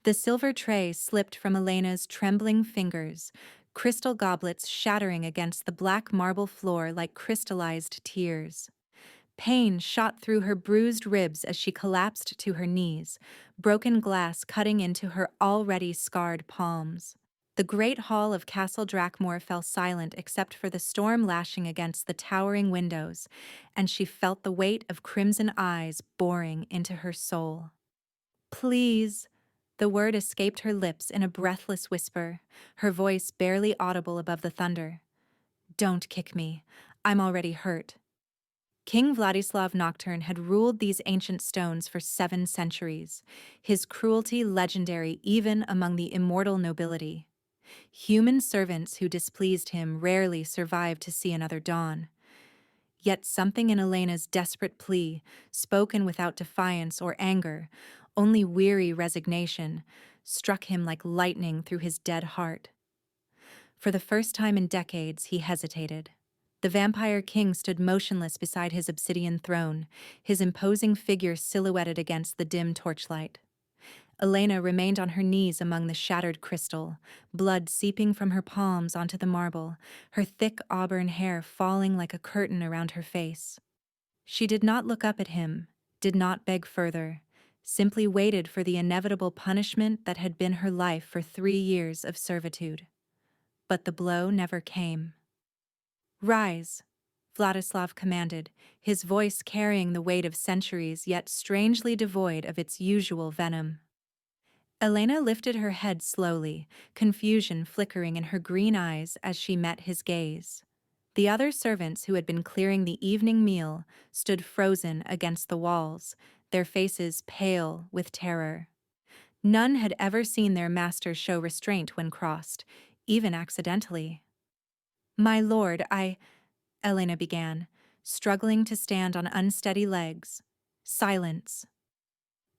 The silver tray slipped from Elena's trembling fingers, crystal goblets shattering against the black marble floor like crystallized tears. Pain shot through her bruised ribs as she collapsed to her knees, broken glass cutting into her already scarred palms. The great hall of Castle Dracmoor fell silent except for the storm lashing against the towering windows, and she felt the weight of crimson eyes boring into her soul. "Please," the word escaped her lips in a breathless whisper, her voice barely audible above the thunder. "Don't kick me. I'm already hurt." King Vladislav Nocturne had ruled these ancient stones for 7 centuries, his cruelty legendary even among the immortal nobility. Human servants who displeased him rarely survived to see another dawn. Yet something in Elena's desperate plea, spoken without defiance or anger, only weary resignation, struck him like lightning through his dead heart. For the first time in decades, he hesitated. The vampire king stood motionless beside his obsidian throne, his imposing figure silhouetted against the dim torchlight. Elena remained on her knees among the shattered crystal, blood seeping from her palms onto the marble, her thick auburn hair falling like a curtain around her face. She did not look up at him, did not beg further, simply waited for the inevitable punishment that had been her life for 3 years of servitude. But the blow never came. "Rise," Vladislav commanded, his voice carrying the weight of centuries yet strangely devoid of its usual venom. Elena lifted her head slowly, confusion flickering in her green eyes as she met his gaze. The other servants who had been clearing the evening meal stood frozen against the walls, their faces pale with terror. None had ever seen their master show restraint when crossed, even accidentally. "My lord, Elena began, struggling to stand on unsteady legs. "Silence."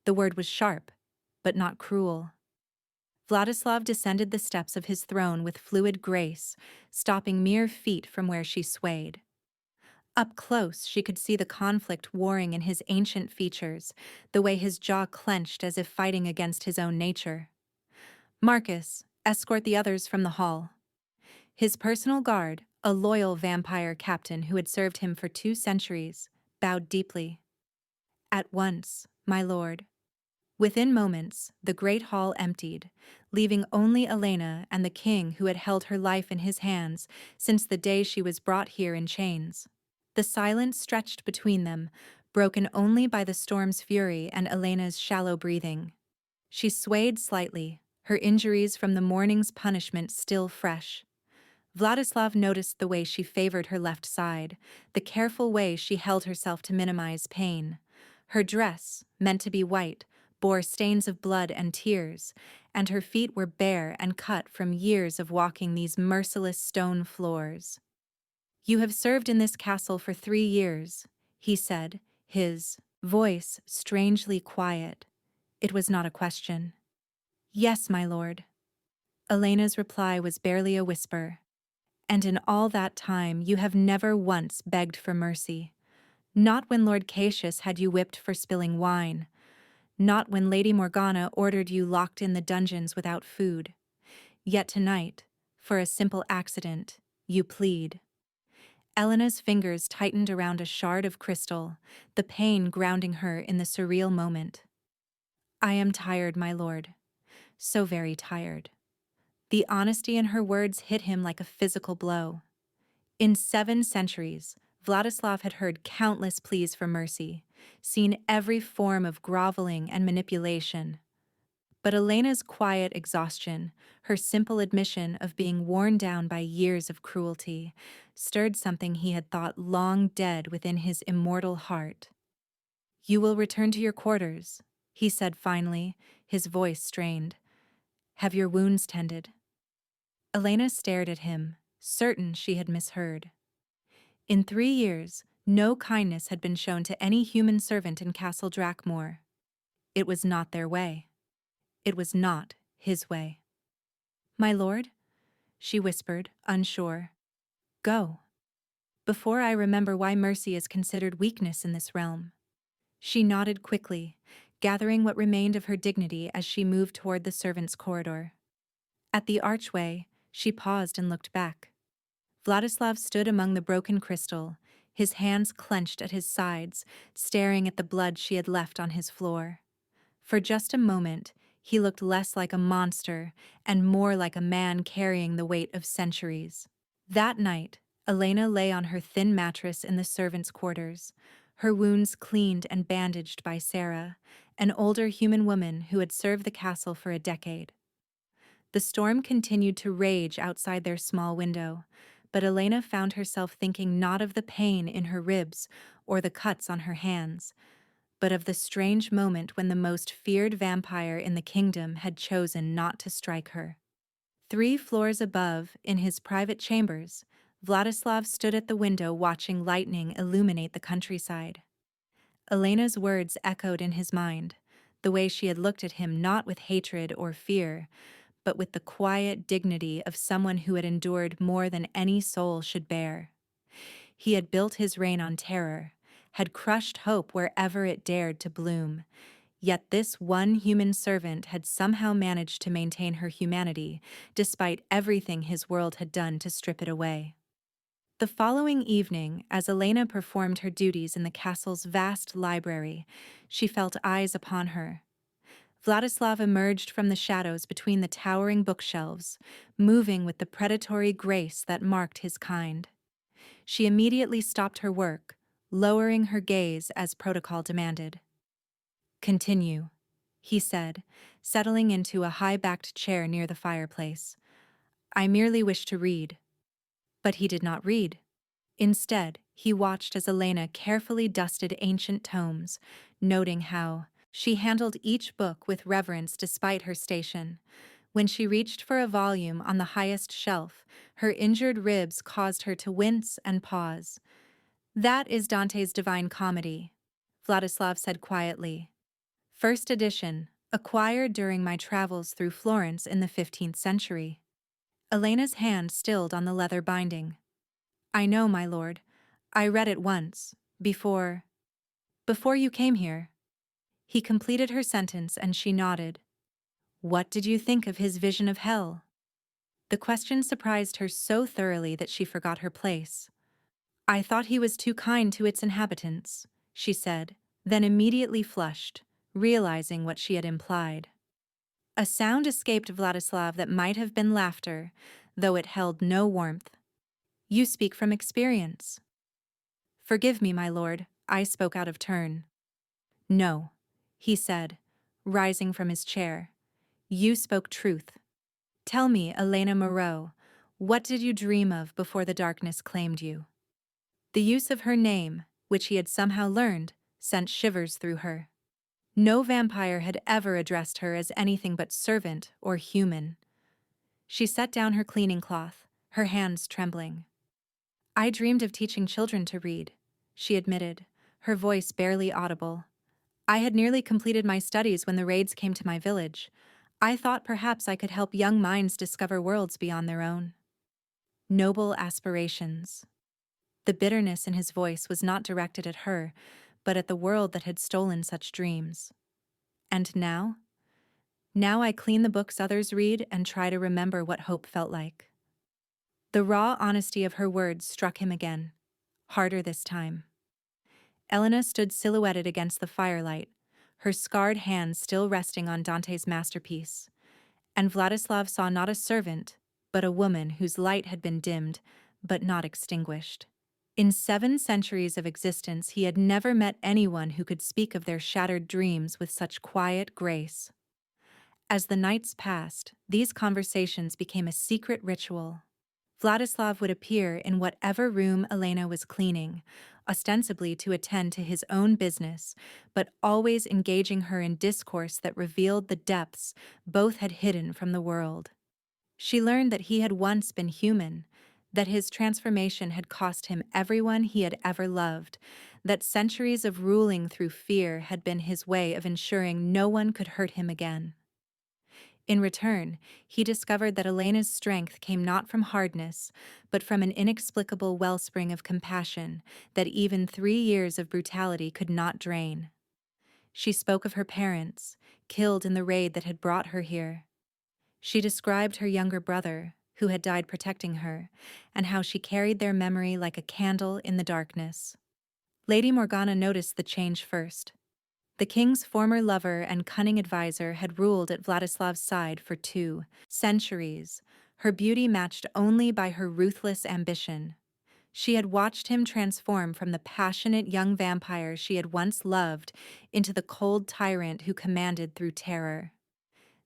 The word was sharp, but not cruel. Vladislav descended the steps of his throne with fluid grace, stopping mere feet from where she swayed. Up close, she could see the conflict warring in his ancient features, the way his jaw clenched as if fighting against his own nature. "Marcus, escort the others from the hall." His personal guard, a loyal vampire captain who had served him for 2 centuries, bowed deeply. "At once, my lord." Within moments, the great hall emptied, leaving only Elena and the king who had held her life in his hands since the day she was brought here in chains. The silence stretched between them, broken only by the storm's fury and Elena's shallow breathing. She swayed slightly, her injuries from the morning's punishment still fresh. Vladislav noticed the way she favored her left side, the careful way she held herself to minimize pain. Her dress, meant to be white, bore stains of blood and tears, and her feet were bare and cut from years of walking these merciless stone floors. "You have served in this castle for 3 years," he said, his voice strangely quiet. It was not a question. "Yes, my lord." Elena's reply was barely a whisper. "And in all that time you have never once begged for mercy. Not when Lord Cassius had you whipped for spilling wine. Not when Lady Morgana ordered you locked in the dungeons without food. Yet tonight, for a simple accident, you plead." Elena's fingers tightened around a shard of crystal, the pain grounding her in the surreal moment. "I am tired, my lord. So very tired." The honesty in her words hit him like a physical blow. In 7 centuries, Vladislav had heard countless pleas for mercy, seen every form of groveling and manipulation. But Elena's quiet exhaustion, her simple admission of being worn down by years of cruelty, stirred something he had thought long dead within his immortal heart. "You will return to your quarters," he said finally, his voice strained. "Have your wounds tended." Elena stared at him, certain she had misheard. In 3 years, no kindness had been shown to any human servant in Castle Dracmoor. It was not their way. It was not his way. "My lord?" she whispered, unsure. "Go. Before I remember why mercy is considered weakness in this realm." She nodded quickly, gathering what remained of her dignity as she moved toward the servants' corridor. At the archway, she paused and looked back. Vladislav stood among the broken crystal, his hands clenched at his sides, staring at the blood she had left on his floor. For just a moment, he looked less like a monster and more like a man carrying the weight of centuries. That night, Elena lay on her thin mattress in the servants' quarters, her wounds cleaned and bandaged by Sarah, an older human woman who had served the castle for a decade. The storm continued to rage outside their small window, but Elena found herself thinking not of the pain in her ribs or the cuts on her hands, but of the strange moment when the most feared vampire in the kingdom had chosen not to strike her. 3 floors above, in his private chambers, Vladislav stood at the window watching lightning illuminate the countryside. Elena's words echoed in his mind, the way she had looked at him not with hatred or fear, but with the quiet dignity of someone who had endured more than any soul should bear. He had built his reign on terror, had crushed hope wherever it dared to bloom, yet this one human servant had somehow managed to maintain her humanity, despite everything his world had done to strip it away. The following evening, as Elena performed her duties in the castle's vast library, she felt eyes upon her. Vladislav emerged from the shadows between the towering bookshelves, moving with the predatory grace that marked his kind. She immediately stopped her work, lowering her gaze as protocol demanded. "Continue," he said, settling into a high-backed chair near the fireplace. "I merely wish to read." But he did not read. Instead, he watched as Elena carefully dusted ancient tomes, noting how she handled each book with reverence despite her station. When she reached for a volume on the highest shelf, her injured ribs caused her to wince and pause. "That is Dante's Divine Comedy," Vladislav said quietly. "First edition, acquired during my travels through Florence in the 15th century." Elena's hand stilled on the leather binding. "I know, my lord. I read it once, before you came here." He completed her sentence and she nodded. "What did you think of his vision of hell?" The question surprised her so thoroughly that she forgot her place. "I thought he was too kind to its inhabitants," she said, then immediately flushed, realizing what she had implied. A sound escaped Vladislav that might have been laughter, though it held no warmth. "You speak from experience." "Forgive me, my lord, I spoke out of turn." "No," he said, rising from his chair. "You spoke truth. Tell me, Elena Moreau, what did you dream of before the darkness claimed you?" The use of her name, which he had somehow learned, sent shivers through her. No vampire had ever addressed her as anything but servant or human. She set down her cleaning cloth, her hands trembling. "I dreamed of teaching children to read," she admitted, her voice barely audible. "I had nearly completed my studies when the raids came to my village. I thought perhaps I could help young minds discover worlds beyond their own." Noble aspirations. The bitterness in his voice was not directed at her, but at the world that had stolen such dreams. "And now? Now I clean the books others read and try to remember what hope felt like." The raw honesty of her words struck him again, harder this time. Elena stood silhouetted against the firelight, her scarred hands still resting on Dante's masterpiece. And Vladislav saw not a servant, but a woman whose light had been dimmed, but not extinguished. In 7 centuries of existence, he had never met anyone who could speak of their shattered dreams with such quiet grace. As the nights passed, these conversations became a secret ritual. Vladislav would appear in whatever room Elena was cleaning, ostensibly to attend to his own business, but always engaging her in discourse that revealed the depths both had hidden from the world. She learned that he had once been human, that his transformation had cost him everyone he had ever loved, that centuries of ruling through fear had been his way of ensuring no one could hurt him again. In return, he discovered that Elena's strength came not from hardness, but from an inexplicable wellspring of compassion that even 3 years of brutality could not drain. She spoke of her parents, killed in the raid that had brought her here. She described her younger brother, who had died protecting her, and how she carried their memory like a candle in the darkness. Lady Morgana noticed the change first. The king's former lover and cunning advisor had ruled at Vladislav's side for 2 centuries, her beauty matched only by her ruthless ambition. She had watched him transform from the passionate young vampire she had once loved into the cold tyrant who commanded through terror.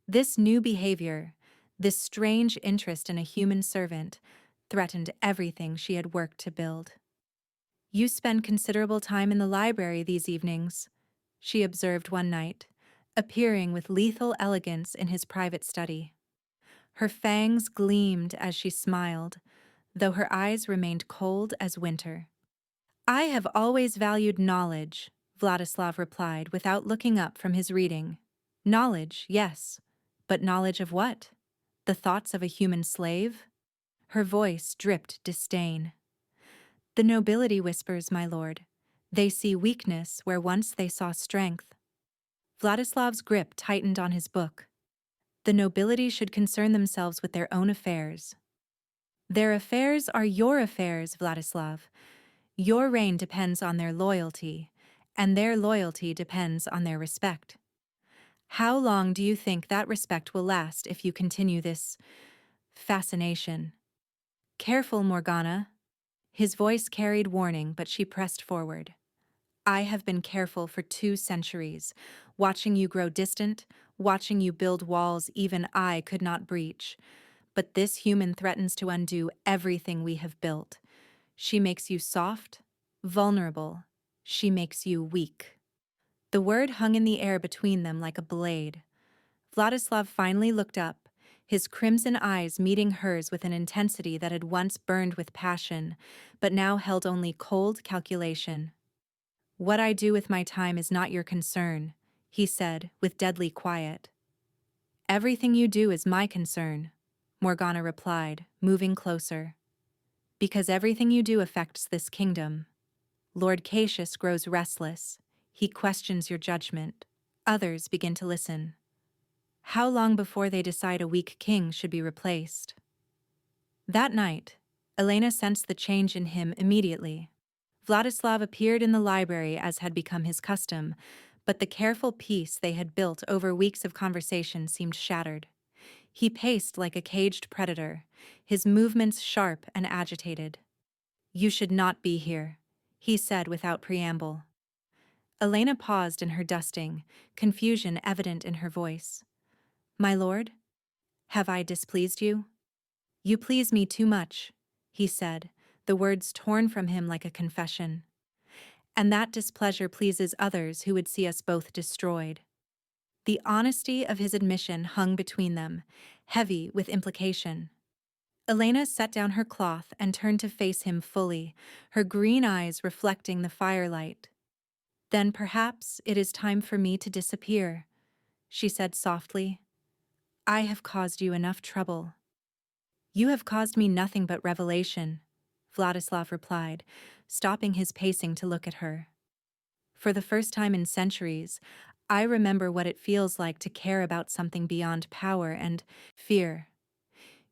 This new behavior, this strange interest in a human servant, threatened everything she had worked to build. "You spend considerable time in the library these evenings," she observed one night, appearing with lethal elegance in his private study. Her fangs gleamed as she smiled, though her eyes remained cold as winter. "I have always valued knowledge," Vladislav replied without looking up from his reading. "Knowledge, yes. But knowledge of what? The thoughts of a human slave?" Her voice dripped disdain. "The nobility whispers, my lord. They see weakness where once they saw strength." Vladislav's grip tightened on his book. "The nobility should concern themselves with their own affairs." "Their affairs are your affairs, Vladislav. Your reign depends on their loyalty, and their loyalty depends on their respect. How long do you think that respect will last if you continue this fascination?" "Careful, Morgana." His voice carried warning, but she pressed forward. "I have been careful for 2 centuries, watching you grow distant, watching you build walls even I could not breach. But this human threatens to undo everything we have built. She makes you soft, vulnerable. She makes you weak." The word hung in the air between them like a blade. Vladislav finally looked up, his crimson eyes meeting hers with an intensity that had once burned with passion, but now held only cold calculation. "What I do with my time is not your concern," he said, with deadly quiet. "Everything you do is my concern," Morgana replied, moving closer. "Because everything you do affects this kingdom. Lord Cassius grows restless. He questions your judgment. Others begin to listen. How long before they decide a weak king should be replaced?" That night, Elena sensed the change in him immediately. Vladislav appeared in the library as had become his custom, but the careful peace they had built over weeks of conversation seemed shattered. He paced like a caged predator, his movements sharp and agitated. "You should not be here," he said without preamble. Elena paused in her dusting, confusion evident in her voice. "My lord? Have I displeased you?" "You please me too much," he said, the words torn from him like a confession. "And that displeasure pleases others who would see us both destroyed." The honesty of his admission hung between them, heavy with implication. Elena set down her cloth and turned to face him fully, her green eyes reflecting the firelight. "Then perhaps it is time for me to disappear," she said softly. "I have caused you enough trouble." "You have caused me nothing but revelation," Vladislav replied, stopping his pacing to look at her. "For the first time in centuries, I remember what it feels like to care about something beyond power and fear.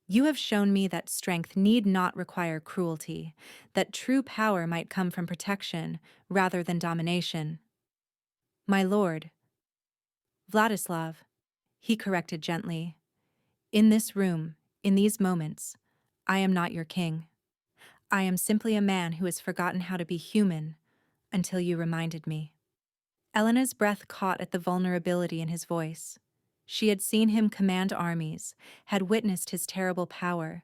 You have shown me that strength need not require cruelty, that true power might come from protection rather than domination." "My lord." "Vladislav," he corrected gently. "In this room, in these moments, I am not your king. I am simply a man who has forgotten how to be human until you reminded me." Elena's breath caught at the vulnerability in his voice. She had seen him command armies, had witnessed his terrible power,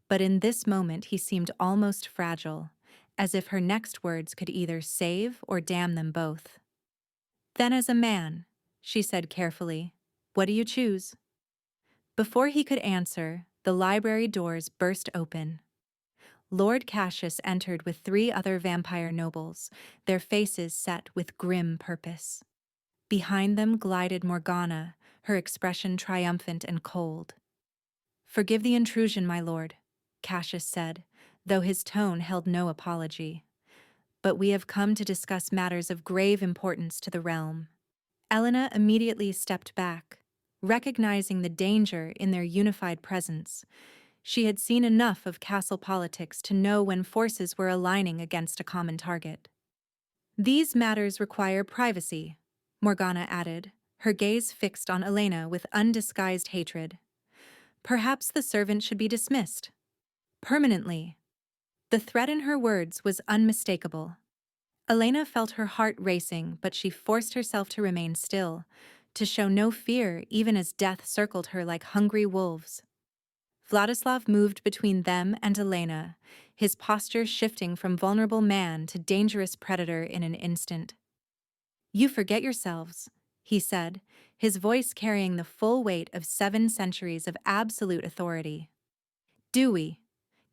but in this moment he seemed almost fragile, as if her next words could either save or damn them both. "Then as a man," she said carefully, "what do you choose?" Before he could answer, the library doors burst open. Lord Cassius entered with 3 other vampire nobles, their faces set with grim purpose. Behind them glided Morgana, her expression triumphant and cold. "Forgive the intrusion, my lord," Cassius said, though his tone held no apology. "But we have come to discuss matters of grave importance to the realm." Elena immediately stepped back, recognizing the danger in their unified presence. She had seen enough of castle politics to know when forces were aligning against a common target. These matters require privacy, Morgana added, her gaze fixed on Elena with undisguised hatred. Perhaps the servant should be dismissed. Permanently. The threat in her words was unmistakable. Elena felt her heart racing, but she forced herself to remain still, to show no fear even as death circled her like hungry wolves. Vladislav moved between them and Elena, his posture shifting from vulnerable man to dangerous predator in an instant. "You forget yourselves," he said, his voice carrying the full weight of 7 centuries of absolute authority. "Do we?"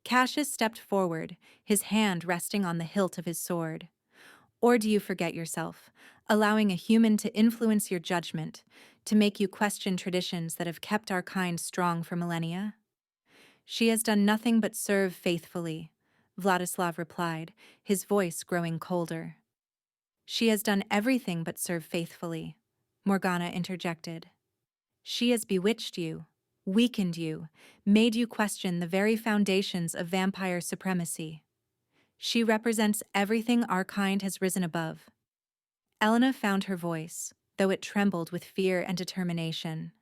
Cassius stepped forward, his hand resting on the hilt of his sword. "Or do you forget yourself, allowing a human to influence your judgment, to make you question traditions that have kept our kind strong for millennia?" "She has done nothing but serve faithfully," Vladislav replied, his voice growing colder. "She has done everything but serve faithfully," Morgana interjected. "She has bewitched you, weakened you, made you question the very foundations of vampire supremacy. She represents everything our kind has risen above." Elena found her voice, though it trembled with fear and determination.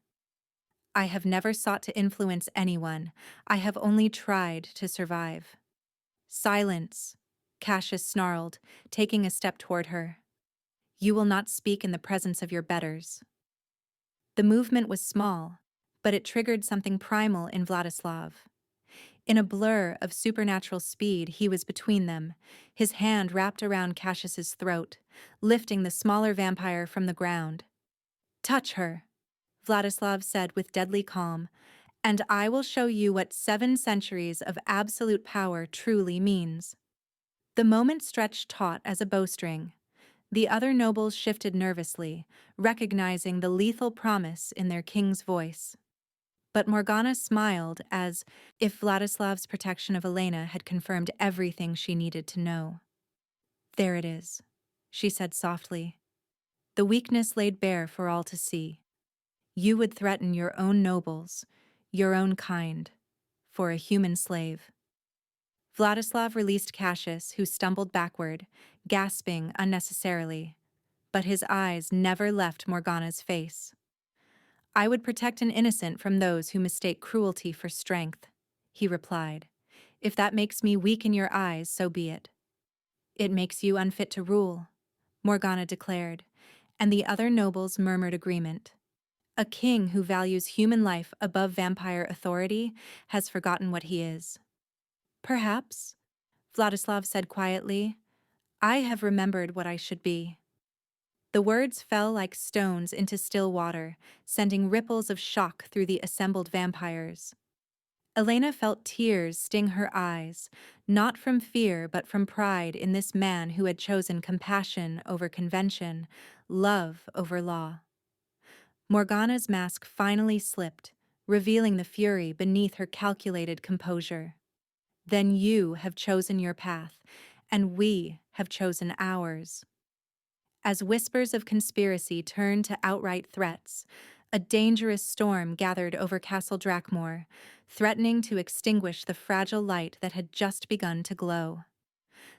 "I have never sought to influence anyone. I have only tried to survive." "Silence," Cassius snarled, taking a step toward her. "You will not speak in the presence of your betters." The movement was small, but it triggered something primal in Vladislav. In a blur of supernatural speed, he was between them, his hand wrapped around Cassius's throat, lifting the smaller vampire from the ground. "Touch her," Vladislav said with deadly calm, "and I will show you what 7 centuries of absolute power truly means." The moment stretched taut as a bowstring. The other nobles shifted nervously, recognizing the lethal promise in their king's voice. But Morgana smiled as if Vladislav's protection of Elena had confirmed everything she needed to know. "There it is," she said softly. "The weakness laid bare for all to see. You would threaten your own nobles, your own kind, for a human slave." Vladislav released Cassius, who stumbled backward, gasping unnecessarily, but his eyes never left Morgana's face. "I would protect an innocent from those who mistake cruelty for strength," he replied. "If that makes me weak in your eyes, so be it." "It makes you unfit to rule," Morgana declared, and the other nobles murmured agreement. A king who values human life above vampire authority has forgotten what he is. "Perhaps," Vladislav said quietly, "I have remembered what I should be." The words fell like stones into still water, sending ripples of shock through the assembled vampires. Elena felt tears sting her eyes, not from fear but from pride in this man who had chosen compassion over convention, love over law. Morgana's mask finally slipped, revealing the fury beneath her calculated composure. "Then you have chosen your path, and we have chosen ours." As whispers of conspiracy turned to outright threats, a dangerous storm gathered over Castle Dracmoor, threatening to extinguish the fragile light that had just begun to glow.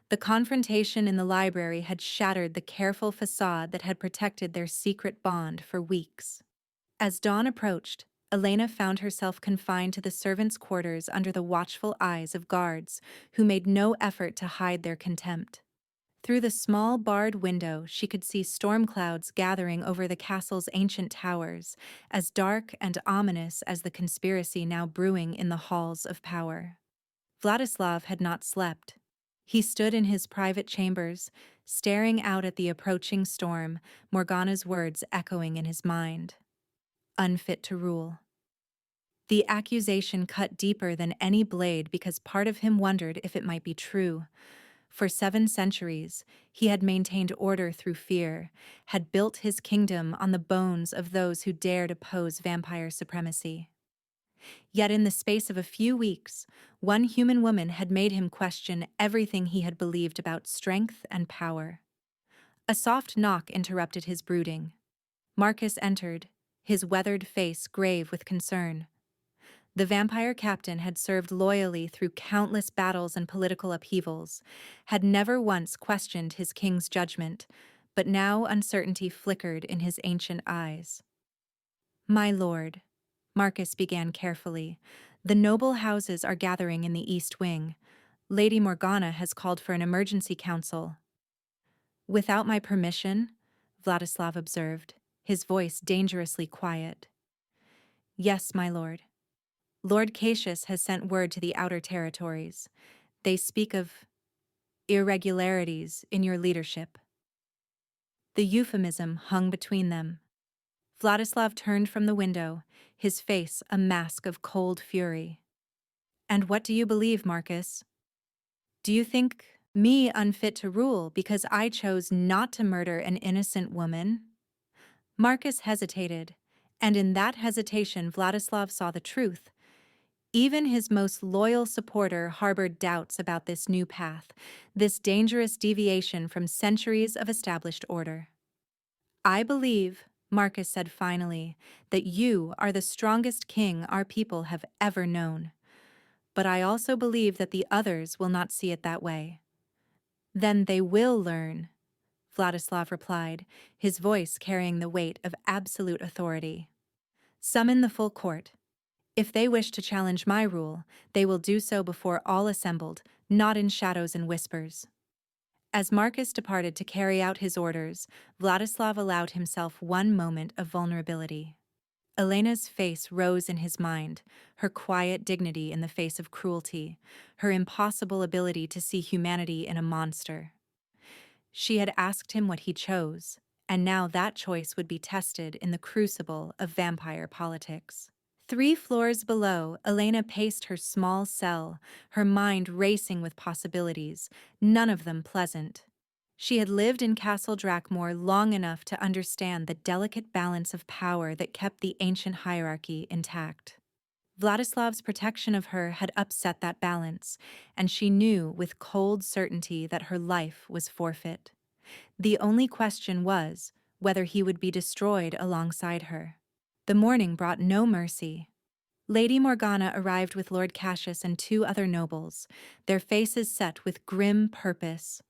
The confrontation in the library had shattered the careful facade that had protected their secret bond for weeks. As dawn approached, Elena found herself confined to the servants' quarters under the watchful eyes of guards who made no effort to hide their contempt. Through the small barred window, she could see storm clouds gathering over the castle's ancient towers, as dark and ominous as the conspiracy now brewing in the halls of power. Vladislav had not slept. He stood in his private chambers, staring out at the approaching storm, Morgana's words echoing in his mind. Unfit to rule. The accusation cut deeper than any blade because part of him wondered if it might be true. For 7 centuries, he had maintained order through fear, had built his kingdom on the bones of those who dared oppose vampire supremacy. Yet in the space of a few weeks, one human woman had made him question everything he had believed about strength and power. A soft knock interrupted his brooding. Marcus entered, his weathered face grave with concern. The vampire captain had served loyally through countless battles and political upheavals, had never once questioned his king's judgment, but now uncertainty flickered in his ancient eyes. "My lord," Marcus began carefully, "the noble houses are gathering in the East Wing. Lady Morgana has called for an emergency council." "Without my permission?" Vladislav observed, his voice dangerously quiet. "Yes, my lord. Lord Cassius has sent word to the outer territories. They speak of irregularities in your leadership." The euphemism hung between them. Vladislav turned from the window, his face a mask of cold fury. "And what do you believe, Marcus? Do you think me unfit to rule because I chose not to murder an innocent woman?" Marcus hesitated, and in that hesitation Vladislav saw the truth. Even his most loyal supporter harbored doubts about this new path, this dangerous deviation from centuries of established order. "I believe," Marcus said finally, "that you are the strongest king our people have ever known. But I also believe that the others will not see it that way." "Then they will learn," Vladislav replied, his voice carrying the weight of absolute authority. "Summon the full court. If they wish to challenge my rule, they will do so before all assembled, not in shadows and whispers." As Marcus departed to carry out his orders, Vladislav allowed himself one moment of vulnerability. Elena's face rose in his mind, her quiet dignity in the face of cruelty, her impossible ability to see humanity in a monster. She had asked him what he chose, and now that choice would be tested in the crucible of vampire politics. 3 floors below, Elena paced her small cell, her mind racing with possibilities, none of them pleasant. She had lived in Castle Dracmoor long enough to understand the delicate balance of power that kept the ancient hierarchy intact. Vladislav's protection of her had upset that balance, and she knew with cold certainty that her life was forfeit. The only question was whether he would be destroyed alongside her. The morning brought no mercy. Lady Morgana arrived with Lord Cassius and 2 other nobles, their faces set with grim purpose.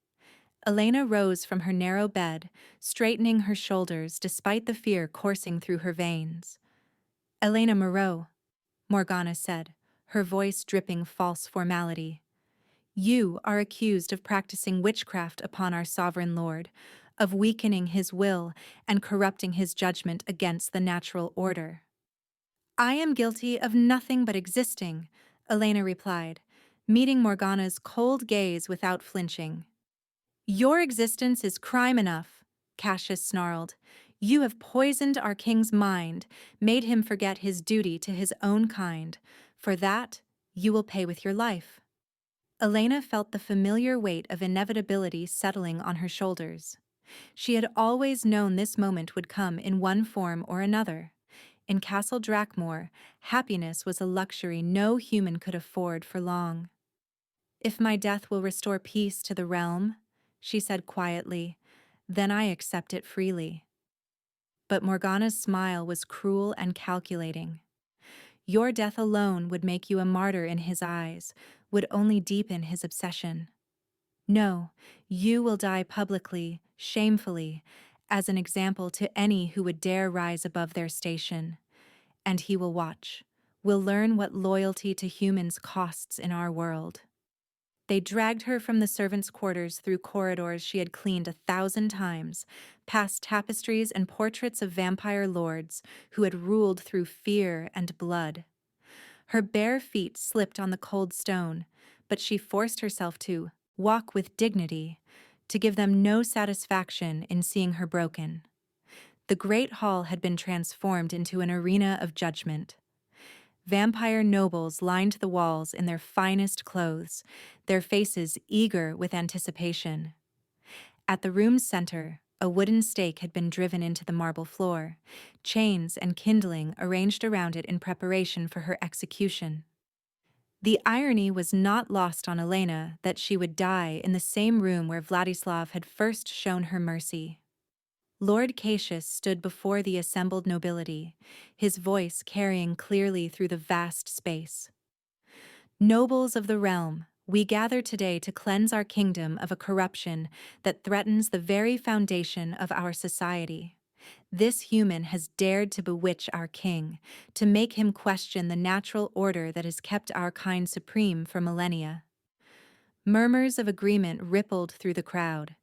Elena rose from her narrow bed, straightening her shoulders despite the fear coursing through her veins. "Elena Moreau," Morgana said, her voice dripping false formality. "You are accused of practicing witchcraft upon our sovereign lord, of weakening his will and corrupting his judgment against the natural order." "I am guilty of nothing but existing," Elena replied, meeting Morgana's cold gaze without flinching. "Your existence is crime enough," Cassius snarled. "You have poisoned our king's mind, made him forget his duty to his own kind. For that, you will pay with your life." Elena felt the familiar weight of inevitability settling on her shoulders. She had always known this moment would come in one form or another. In Castle Dracmoor, happiness was a luxury no human could afford for long. "If my death will restore peace to the realm," she said quietly, "then I accept it freely." But Morgana's smile was cruel and calculating. "Your death alone would make you a martyr in his eyes, would only deepen his obsession. No, you will die publicly, shamefully, as an example to any who would dare rise above their station. And he will watch, will learn what loyalty to humans costs in our world." They dragged her from the servants' quarters through corridors she had cleaned 1,000 times, past tapestries and portraits of vampire lords who had ruled through fear and blood. Her bare feet slipped on the cold stone, but she forced herself to walk with dignity, to give them no satisfaction in seeing her broken. The great hall had been transformed into an arena of judgment. Vampire nobles lined the walls in their finest clothes, their faces eager with anticipation. At the room's center, a wooden stake had been driven into the marble floor, chains and kindling arranged around it in preparation for her execution. The irony was not lost on Elena that she would die in the same room where Vladislav had first shown her mercy. Lord Cassius stood before the assembled nobility, his voice carrying clearly through the vast space. Nobles of the realm, we gather today to cleanse our kingdom of a corruption that threatens the very foundation of our society. This human has dared to bewitch our king, to make him question the natural order that has kept our kind supreme for millennia. Murmurs of agreement rippled through the crowd.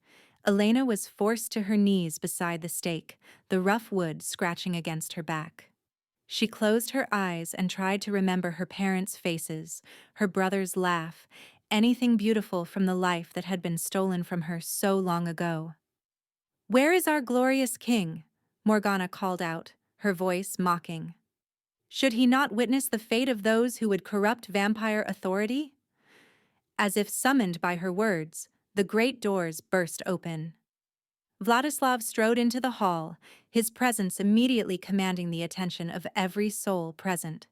Elena was forced to her knees beside the stake, the rough wood scratching against her back. She closed her eyes and tried to remember her parents' faces, her brother's laugh, anything beautiful from the life that had been stolen from her so long ago. "Where is our glorious king?" Morgana called out, her voice mocking. "Should he not witness the fate of those who would corrupt vampire authority?" As if summoned by her words, the great doors burst open. Vladislav strode into the hall, his presence immediately commanding the attention of every soul present.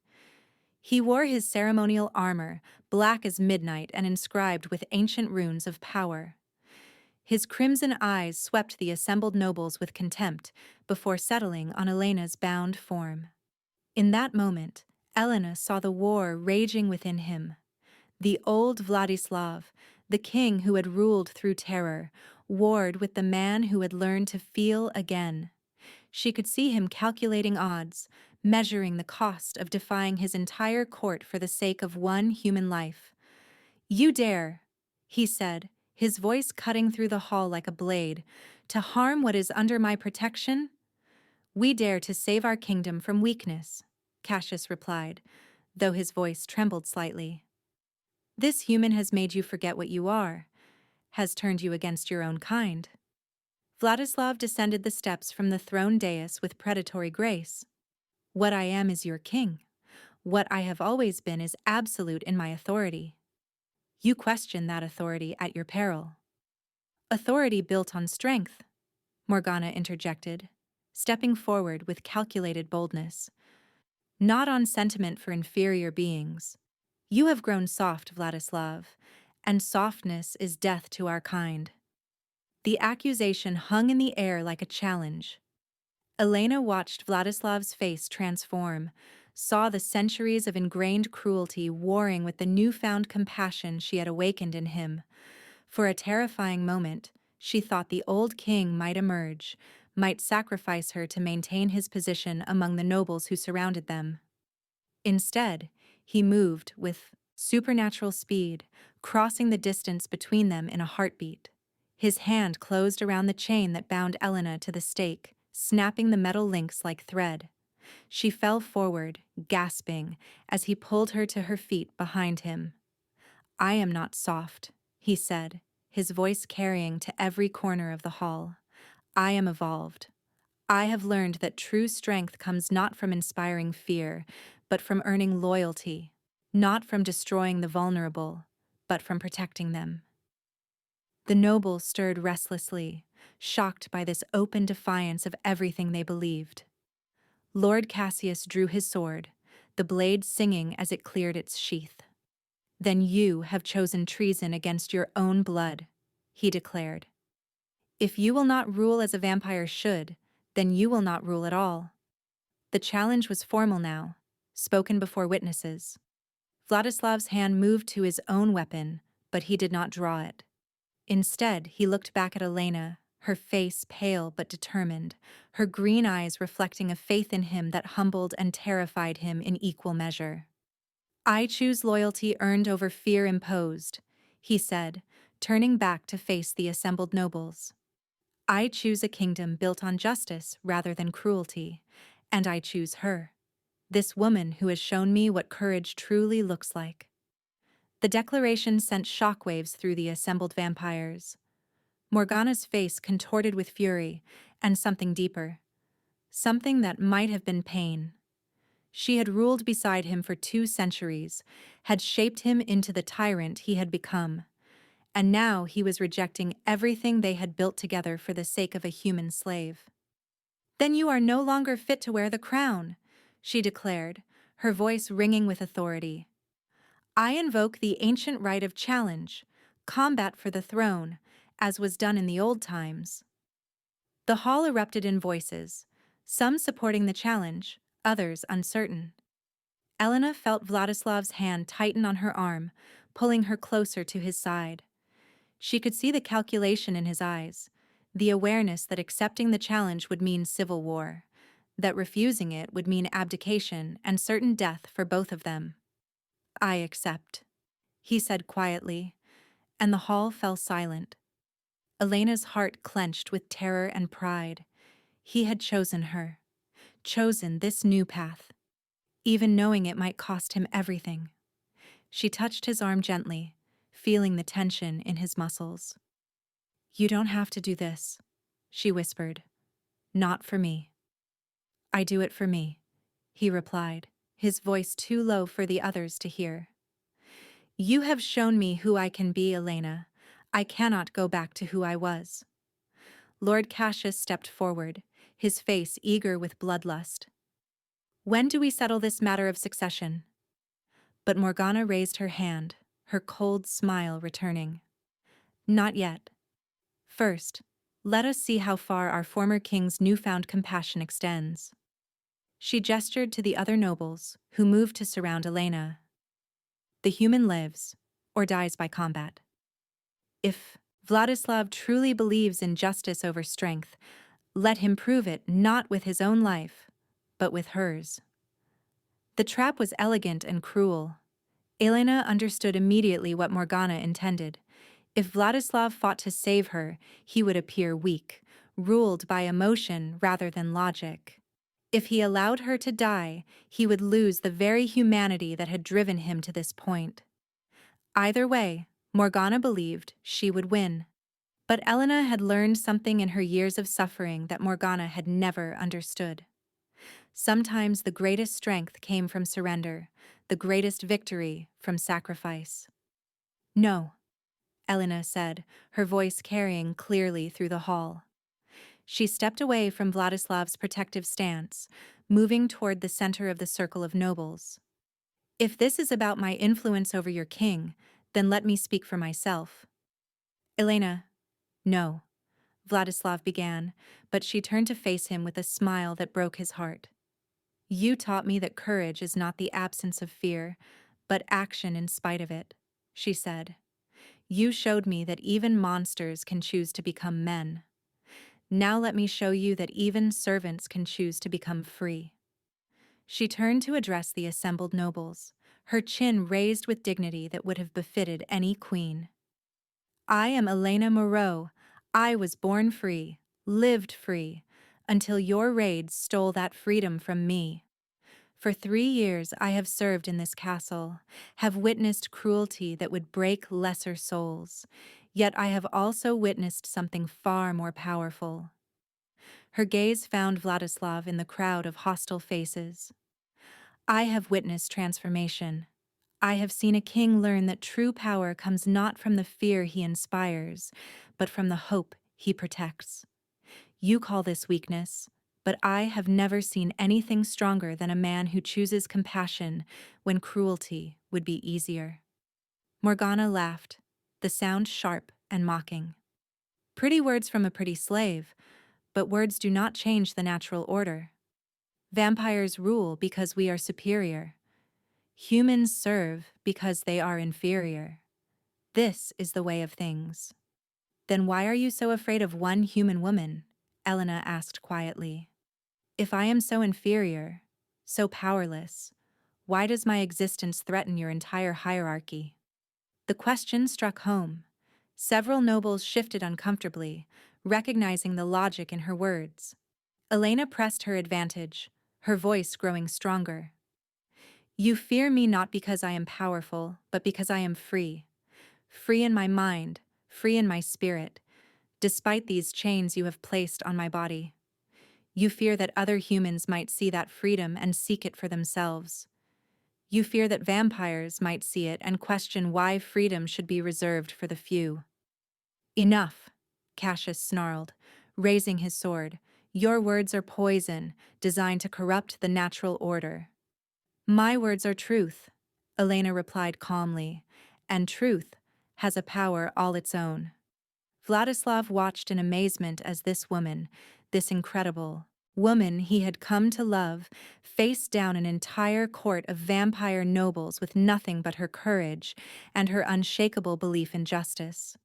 He wore his ceremonial armor, black as midnight and inscribed with ancient runes of power. His crimson eyes swept the assembled nobles with contempt before settling on Elena's bound form. In that moment, Elena saw the war raging within him. The old Vladislav, the king who had ruled through terror, warred with the man who had learned to feel again. She could see him calculating odds, measuring the cost of defying his entire court for the sake of one human life. "You dare," he said, his voice cutting through the hall like a blade, "to harm what is under my protection?" "We dare to save our kingdom from weakness," Cassius replied, though his voice trembled slightly. "This human has made you forget what you are, has turned you against your own kind." Vladislav descended the steps from the throne dais with predatory grace. "What I am is your king. What I have always been is absolute in my authority. You question that authority at your peril." "Authority built on strength," Morgana interjected, stepping forward with calculated boldness. "Not on sentiment for inferior beings. You have grown soft, Vladislav, and softness is death to our kind." The accusation hung in the air like a challenge. Elena watched Vladislav's face transform, saw the centuries of ingrained cruelty warring with the newfound compassion she had awakened in him. For a terrifying moment, she thought the old king might emerge, might sacrifice her to maintain his position among the nobles who surrounded them. Instead, he moved with supernatural speed, crossing the distance between them in a heartbeat. His hand closed around the chain that bound Elena to the stake, snapping the metal links like thread. She fell forward, gasping, as he pulled her to her feet behind him. "I am not soft," he said, his voice carrying to every corner of the hall. "I am evolved. I have learned that true strength comes not from inspiring fear, but from earning loyalty, not from destroying the vulnerable, but from protecting them." The nobles stirred restlessly, shocked by this open defiance of everything they believed. Lord Cassius drew his sword, the blade singing as it cleared its sheath. "Then you have chosen treason against your own blood," he declared. "If you will not rule as a vampire should, then you will not rule at all." The challenge was formal now, spoken before witnesses. Vladislav's hand moved to his own weapon, but he did not draw it. Instead, he looked back at Elena, her face pale but determined, her green eyes reflecting a faith in him that humbled and terrified him in equal measure. "I choose loyalty earned over fear imposed," he said, turning back to face the assembled nobles. "I choose a kingdom built on justice rather than cruelty, and I choose her, this woman who has shown me what courage truly looks like." The declaration sent shockwaves through the assembled vampires. Morgana's face contorted with fury, and something deeper. Something that might have been pain. She had ruled beside him for 2 centuries, had shaped him into the tyrant he had become, and now he was rejecting everything they had built together for the sake of a human slave. "Then you are no longer fit to wear the crown," she declared, her voice ringing with authority. "I invoke the ancient right of challenge, combat for the throne, as was done in the old times." The hall erupted in voices, some supporting the challenge, others uncertain. Elena felt Vladislav's hand tighten on her arm, pulling her closer to his side. She could see the calculation in his eyes, the awareness that accepting the challenge would mean civil war, that refusing it would mean abdication and certain death for both of them. "I accept," he said quietly, and the hall fell silent. Elena's heart clenched with terror and pride. He had chosen her, chosen this new path, even knowing it might cost him everything. She touched his arm gently, feeling the tension in his muscles. "You don't have to do this," she whispered. "Not for me." "I do it for me," he replied, his voice too low for the others to hear. "You have shown me who I can be, Elena. I cannot go back to who I was." Lord Cassius stepped forward, his face eager with bloodlust. "When do we settle this matter of succession?" But Morgana raised her hand, her cold smile returning. "Not yet. First, let us see how far our former king's newfound compassion extends." She gestured to the other nobles, who moved to surround Elena. "The human lives, or dies by combat. If Vladislav truly believes in justice over strength, let him prove it not with his own life, but with hers." The trap was elegant and cruel. Elena understood immediately what Morgana intended. If Vladislav fought to save her, he would appear weak, ruled by emotion rather than logic. If he allowed her to die, he would lose the very humanity that had driven him to this point. Either way, Morgana believed she would win. But Elena had learned something in her years of suffering that Morgana had never understood. Sometimes the greatest strength came from surrender, the greatest victory from sacrifice. "No," Elena said, her voice carrying clearly through the hall. She stepped away from Vladislav's protective stance, moving toward the center of the circle of nobles. "If this is about my influence over your king, then let me speak for myself." "Elena, no," Vladislav began, but she turned to face him with a smile that broke his heart. "You taught me that courage is not the absence of fear, but action in spite of it," she said. "You showed me that even monsters can choose to become men. Now let me show you that even servants can choose to become free." She turned to address the assembled nobles, her chin raised with dignity that would have befitted any queen. "I am Elena Moreau. I was born free, lived free, until your raids stole that freedom from me. For 3 years I have served in this castle, have witnessed cruelty that would break lesser souls, yet I have also witnessed something far more powerful." Her gaze found Vladislav in the crowd of hostile faces. "I have witnessed transformation. I have seen a king learn that true power comes not from the fear he inspires, but from the hope he protects. You call this weakness, but I have never seen anything stronger than a man who chooses compassion when cruelty would be easier." Morgana laughed, the sound sharp and mocking. "Pretty words from a pretty slave, but words do not change the natural order. Vampires rule because we are superior. Humans serve because they are inferior. This is the way of things." "Then why are you so afraid of one human woman?" Elena asked quietly. "If I am so inferior, so powerless, why does my existence threaten your entire hierarchy?" The question struck home. Several nobles shifted uncomfortably, recognizing the logic in her words. Elena pressed her advantage, her voice growing stronger. "You fear me not because I am powerful, but because I am free. Free in my mind, free in my spirit, despite these chains you have placed on my body. You fear that other humans might see that freedom and seek it for themselves. You fear that vampires might see it and question why freedom should be reserved for the few." "Enough," Cassius snarled, raising his sword. "Your words are poison, designed to corrupt the natural order." "My words are truth," Elena replied calmly, "and truth has a power all its own." Vladislav watched in amazement as this woman, this incredible woman he had come to love, faced down an entire court of vampire nobles with nothing but her courage and her unshakable belief in justice.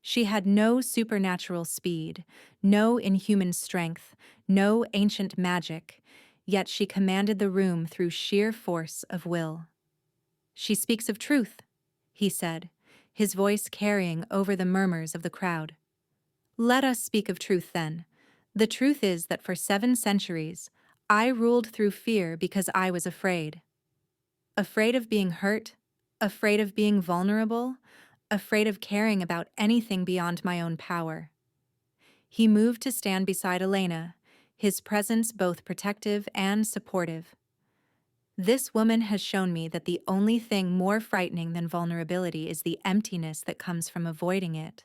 She had no supernatural speed, no inhuman strength, no ancient magic, yet she commanded the room through sheer force of will. "She speaks of truth," he said, his voice carrying over the murmurs of the crowd. "Let us speak of truth then. The truth is that for 7 centuries, I ruled through fear because I was afraid. Afraid of being hurt, afraid of being vulnerable, afraid of caring about anything beyond my own power." He moved to stand beside Elena, his presence both protective and supportive. "This woman has shown me that the only thing more frightening than vulnerability is the emptiness that comes from avoiding it.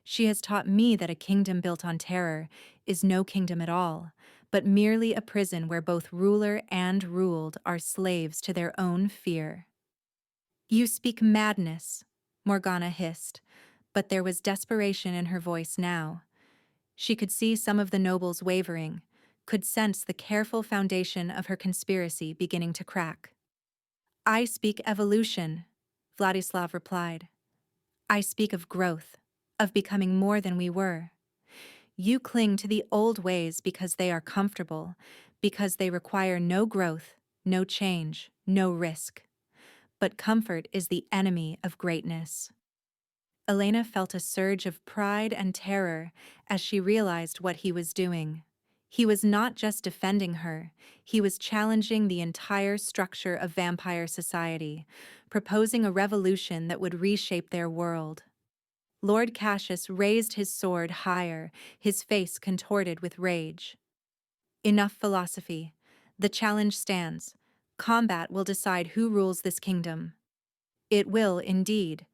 She has taught me that a kingdom built on terror is no kingdom at all, but merely a prison where both ruler and ruled are slaves to their own fear." "You speak madness," Morgana hissed, but there was desperation in her voice now. She could see some of the nobles wavering, could sense the careful foundation of her conspiracy beginning to crack. "I speak evolution," Vladislav replied. "I speak of growth, of becoming more than we were. You cling to the old ways because they are comfortable, because they require no growth, no change, no risk. But comfort is the enemy of greatness." Elena felt a surge of pride and terror as she realized what he was doing. He was not just defending her, he was challenging the entire structure of vampire society, proposing a revolution that would reshape their world. Lord Cassius raised his sword higher, his face contorted with rage. "Enough philosophy. The challenge stands. Combat will decide who rules this kingdom." "It will, indeed,"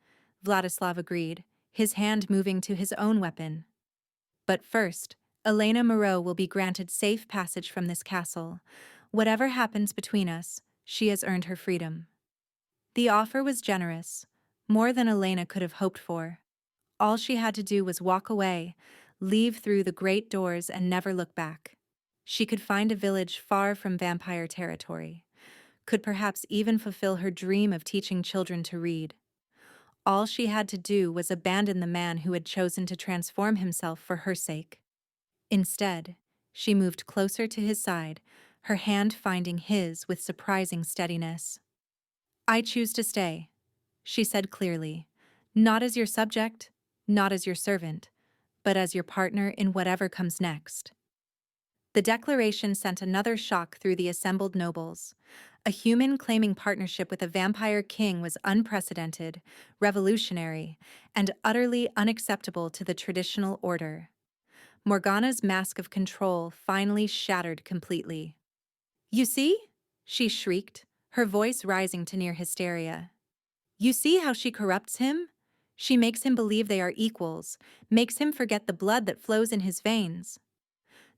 Vladislav agreed, his hand moving to his own weapon. "But first, Elena Moreau will be granted safe passage from this castle. Whatever happens between us, she has earned her freedom." The offer was generous, more than Elena could have hoped for. All she had to do was walk away, leave through the great doors and never look back. She could find a village far from vampire territory, could perhaps even fulfill her dream of teaching children to read. All she had to do was abandon the man who had chosen to transform himself for her sake. Instead, she moved closer to his side, her hand finding his with surprising steadiness. "I choose to stay," she said clearly, "not as your subject, not as your servant, but as your partner in whatever comes next." The declaration sent another shock through the assembled nobles. A human claiming partnership with a vampire king was unprecedented, revolutionary, and utterly unacceptable to the traditional order. Morgana's mask of control finally shattered completely. "You see?" she shrieked, her voice rising to near hysteria. "You see how she corrupts him? She makes him believe they are equals, makes him forget the blood that flows in his veins."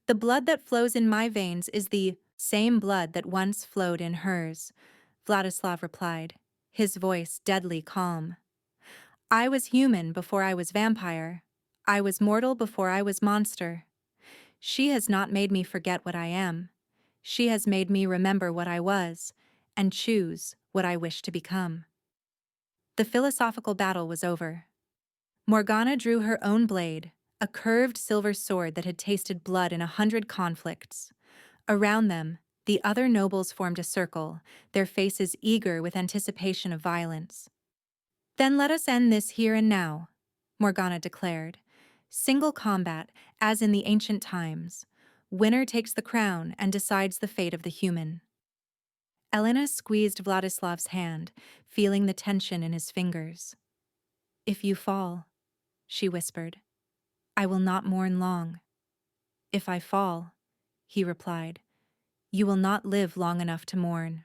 "The blood that flows in my veins is the same blood that once flowed in hers," Vladislav replied, his voice deadly calm. "I was human before I was vampire. I was mortal before I was monster. She has not made me forget what I am. She has made me remember what I was, and choose what I wish to become." The philosophical battle was over. Morgana drew her own blade, a curved silver sword that had tasted blood in 100 conflicts. Around them, the other nobles formed a circle, their faces eager with anticipation of violence. "Then let us end this here and now," Morgana declared. "Single combat, as in the ancient times. Winner takes the crown and decides the fate of the human." Elena squeezed Vladislav's hand, feeling the tension in his fingers. "If you fall," she whispered, "I will not mourn long." "If I fall," he replied, "you will not live long enough to mourn."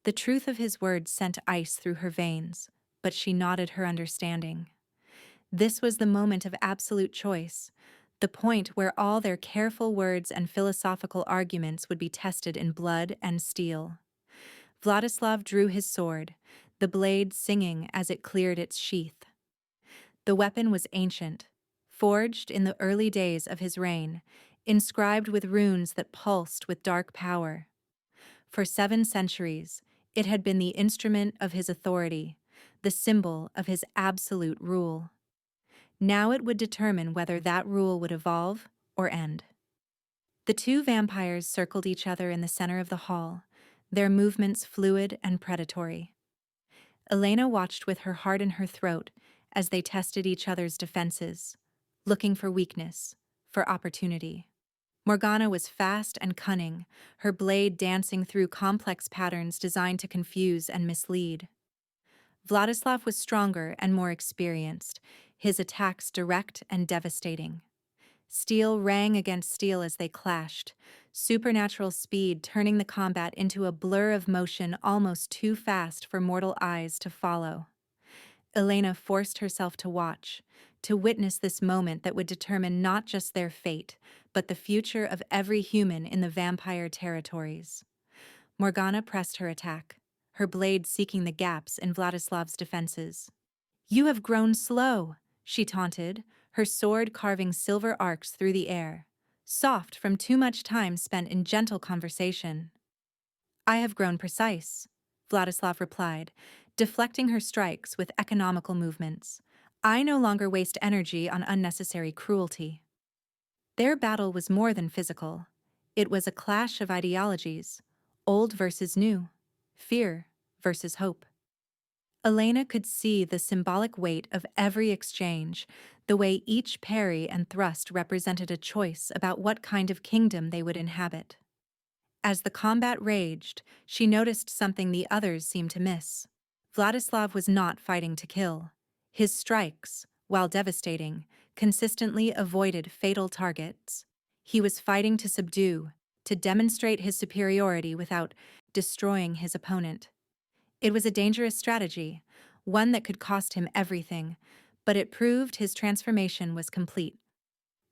The truth of his words sent ice through her veins, but she nodded her understanding. This was the moment of absolute choice, the point where all their careful words and philosophical arguments would be tested in blood and steel. Vladislav drew his sword, the blade singing as it cleared its sheath. The weapon was ancient, forged in the early days of his reign, inscribed with runes that pulsed with dark power. For 7 centuries, it had been the instrument of his authority, the symbol of his absolute rule. Now it would determine whether that rule would evolve or end. The two vampires circled each other in the center of the hall, their movements fluid and predatory. Elena watched with her heart in her throat as they tested each other's defenses, looking for weakness, for opportunity. Morgana was fast and cunning, her blade dancing through complex patterns designed to confuse and mislead. Vladislav was stronger and more experienced, his attacks direct and devastating. Steel rang against steel as they clashed, supernatural speed turning the combat into a blur of motion almost too fast for mortal eyes to follow. Elena forced herself to watch, to witness this moment that would determine not just their fate, but the future of every human in the vampire territories. Morgana pressed her attack, her blade seeking the gaps in Vladislav's defenses. "You have grown slow," she taunted, her sword carving silver arcs through the air, soft from too much time spent in gentle conversation. "I have grown precise," Vladislav replied, deflecting her strikes with economical movements. "I no longer waste energy on unnecessary cruelty." Their battle was more than physical. It was a clash of ideologies, old versus new, fear versus hope. Elena could see the symbolic weight of every exchange, the way each parry and thrust represented a choice about what kind of kingdom they would inhabit. As the combat raged, she noticed something the others seemed to miss. Vladislav was not fighting to kill. His strikes, while devastating, consistently avoided fatal targets. He was fighting to subdue, to demonstrate his superiority without destroying his opponent. It was a dangerous strategy, one that could cost him everything, but it proved his transformation was complete.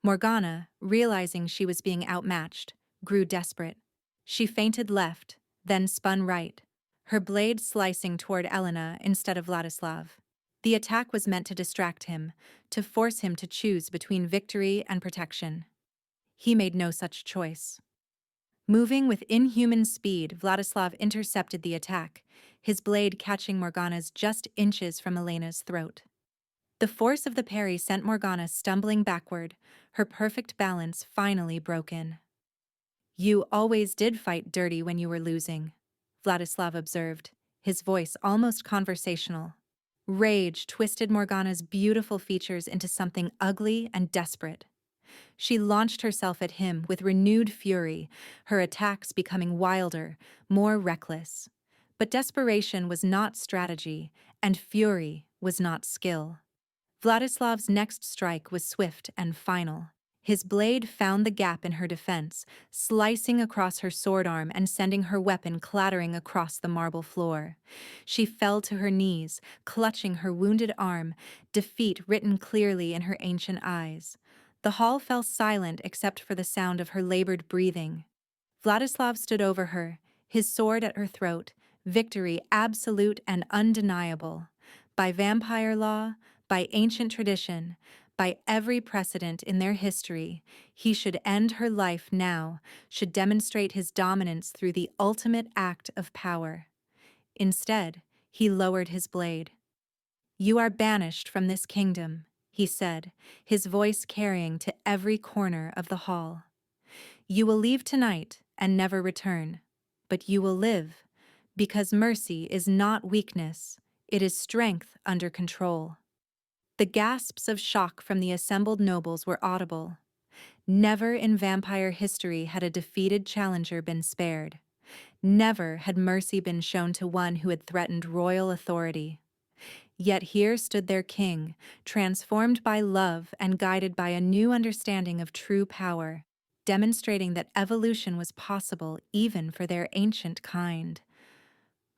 Morgana, realizing she was being outmatched, grew desperate. She feinted left, then spun right, her blade slicing toward Elena instead of Vladislav. The attack was meant to distract him, to force him to choose between victory and protection. He made no such choice. Moving with inhuman speed, Vladislav intercepted the attack, his blade catching Morgana's just inches from Elena's throat. The force of the parry sent Morgana stumbling backward, her perfect balance finally broken. "You always did fight dirty when you were losing," Vladislav observed, his voice almost conversational. Rage twisted Morgana's beautiful features into something ugly and desperate. She launched herself at him with renewed fury, her attacks becoming wilder, more reckless. But desperation was not strategy, and fury was not skill. Vladislav's next strike was swift and final. His blade found the gap in her defense, slicing across her sword arm and sending her weapon clattering across the marble floor. She fell to her knees, clutching her wounded arm, defeat written clearly in her ancient eyes. The hall fell silent except for the sound of her labored breathing. Vladislav stood over her, his sword at her throat, victory absolute and undeniable. By vampire law, by ancient tradition, by every precedent in their history, he should end her life now, should demonstrate his dominance through the ultimate act of power. Instead, he lowered his blade. "You are banished from this kingdom," he said, his voice carrying to every corner of the hall. "You will leave tonight and never return, but you will live, because mercy is not weakness, it is strength under control." The gasps of shock from the assembled nobles were audible. Never in vampire history had a defeated challenger been spared. Never had mercy been shown to one who had threatened royal authority. Yet here stood their king, transformed by love and guided by a new understanding of true power, demonstrating that evolution was possible even for their ancient kind.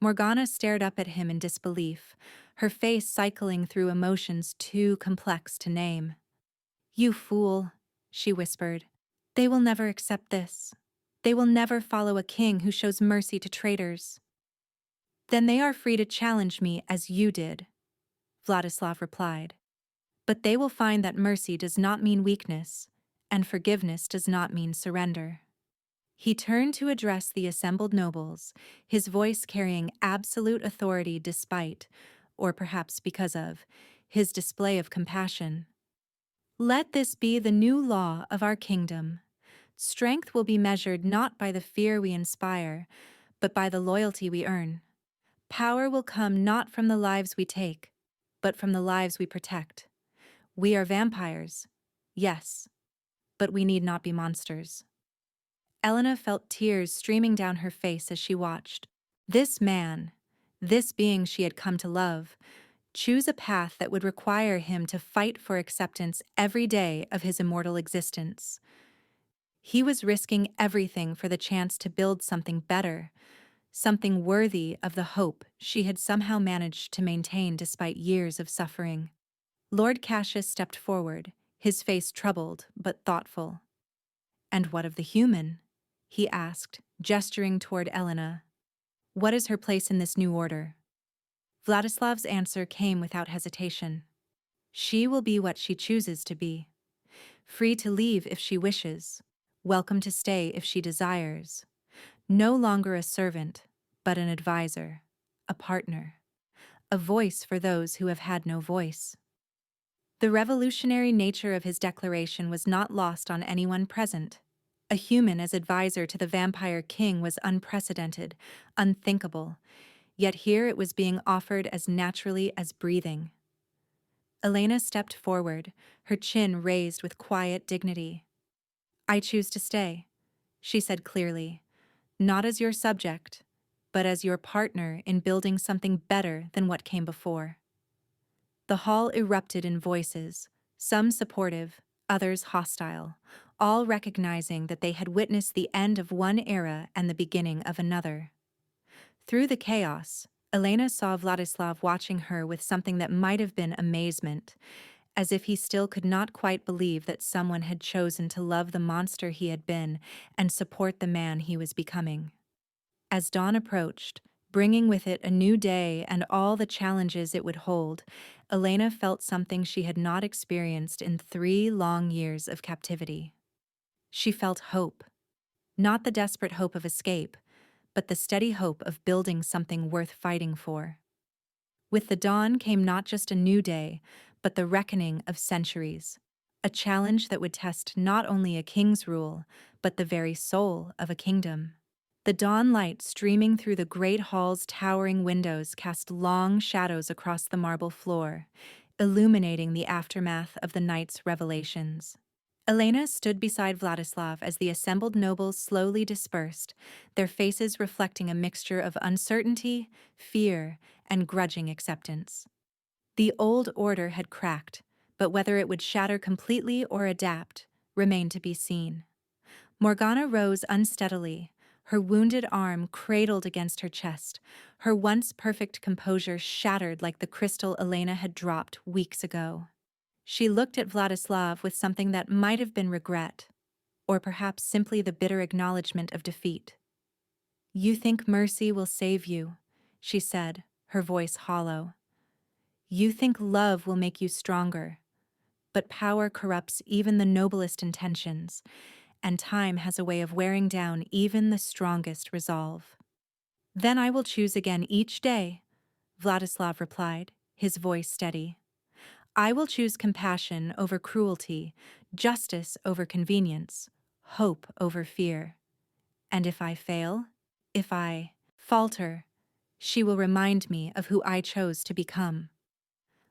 Morgana stared up at him in disbelief, her face cycling through emotions too complex to name. "You fool," she whispered. "They will never accept this. They will never follow a king who shows mercy to traitors." "Then they are free to challenge me as you did," Vladislav replied. "But they will find that mercy does not mean weakness, and forgiveness does not mean surrender. He turned to address the assembled nobles, his voice carrying absolute authority despite, or perhaps because of, his display of compassion. Let this be the new law of our kingdom. Strength will be measured not by the fear we inspire, but by the loyalty we earn. Power will come not from the lives we take, but from the lives we protect. We are vampires, yes, but we need not be monsters. Elena felt tears streaming down her face as she watched. This man, this being she had come to love, choose a path that would require him to fight for acceptance every day of his immortal existence. He was risking everything for the chance to build something better, something worthy of the hope she had somehow managed to maintain despite years of suffering. Lord Cassius stepped forward, his face troubled but thoughtful. "And what of the human?" he asked, gesturing toward Elena. "What is her place in this new order?" Vladislav's answer came without hesitation. "She will be what she chooses to be. Free to leave if she wishes, welcome to stay if she desires. No longer a servant, but an advisor, a partner, a voice for those who have had no voice." The revolutionary nature of his declaration was not lost on anyone present. A human as advisor to the vampire king was unprecedented, unthinkable, yet here it was being offered as naturally as breathing. Elena stepped forward, her chin raised with quiet dignity. "I choose to stay," she said clearly, "not as your subject, but as your partner in building something better than what came before." The hall erupted in voices, some supportive, others hostile, all recognizing that they had witnessed the end of one era and the beginning of another. Through the chaos, Elena saw Vladislav watching her with something that might have been amazement, as if he still could not quite believe that someone had chosen to love the monster he had been and support the man he was becoming. As dawn approached, bringing with it a new day and all the challenges it would hold, Elena felt something she had not experienced in 3 long years of captivity. She felt hope. Not the desperate hope of escape, but the steady hope of building something worth fighting for. With the dawn came not just a new day, but the reckoning of centuries, a challenge that would test not only a king's rule, but the very soul of a kingdom. The dawn light streaming through the great hall's towering windows cast long shadows across the marble floor, illuminating the aftermath of the night's revelations. Elena stood beside Vladislav as the assembled nobles slowly dispersed, their faces reflecting a mixture of uncertainty, fear, and grudging acceptance. The old order had cracked, but whether it would shatter completely or adapt remained to be seen. Morgana rose unsteadily, her wounded arm cradled against her chest, her once perfect composure shattered like the crystal Elena had dropped weeks ago. She looked at Vladislav with something that might have been regret, or perhaps simply the bitter acknowledgement of defeat. "You think mercy will save you," she said, her voice hollow. "You think love will make you stronger, but power corrupts even the noblest intentions, and time has a way of wearing down even the strongest resolve." "Then I will choose again each day," Vladislav replied, his voice steady. "I will choose compassion over cruelty, justice over convenience, hope over fear. And if I fail, if I falter, she will remind me of who I chose to become."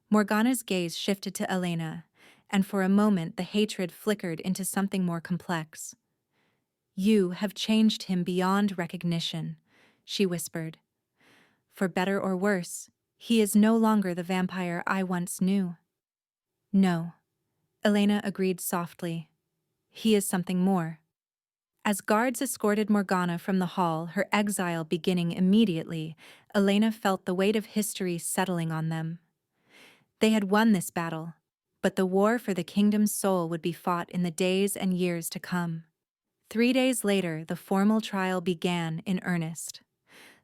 Morgana's gaze shifted to Elena, and for a moment the hatred flickered into something more complex. "You have changed him beyond recognition," she whispered. "For better or worse, he is no longer the vampire I once knew." "No," Elena agreed softly. "He is something more." As guards escorted Morgana from the hall, her exile beginning immediately, Elena felt the weight of history settling on them. They had won this battle, but the war for the kingdom's soul would be fought in the days and years to come. 3 days later, the formal trial began in earnest.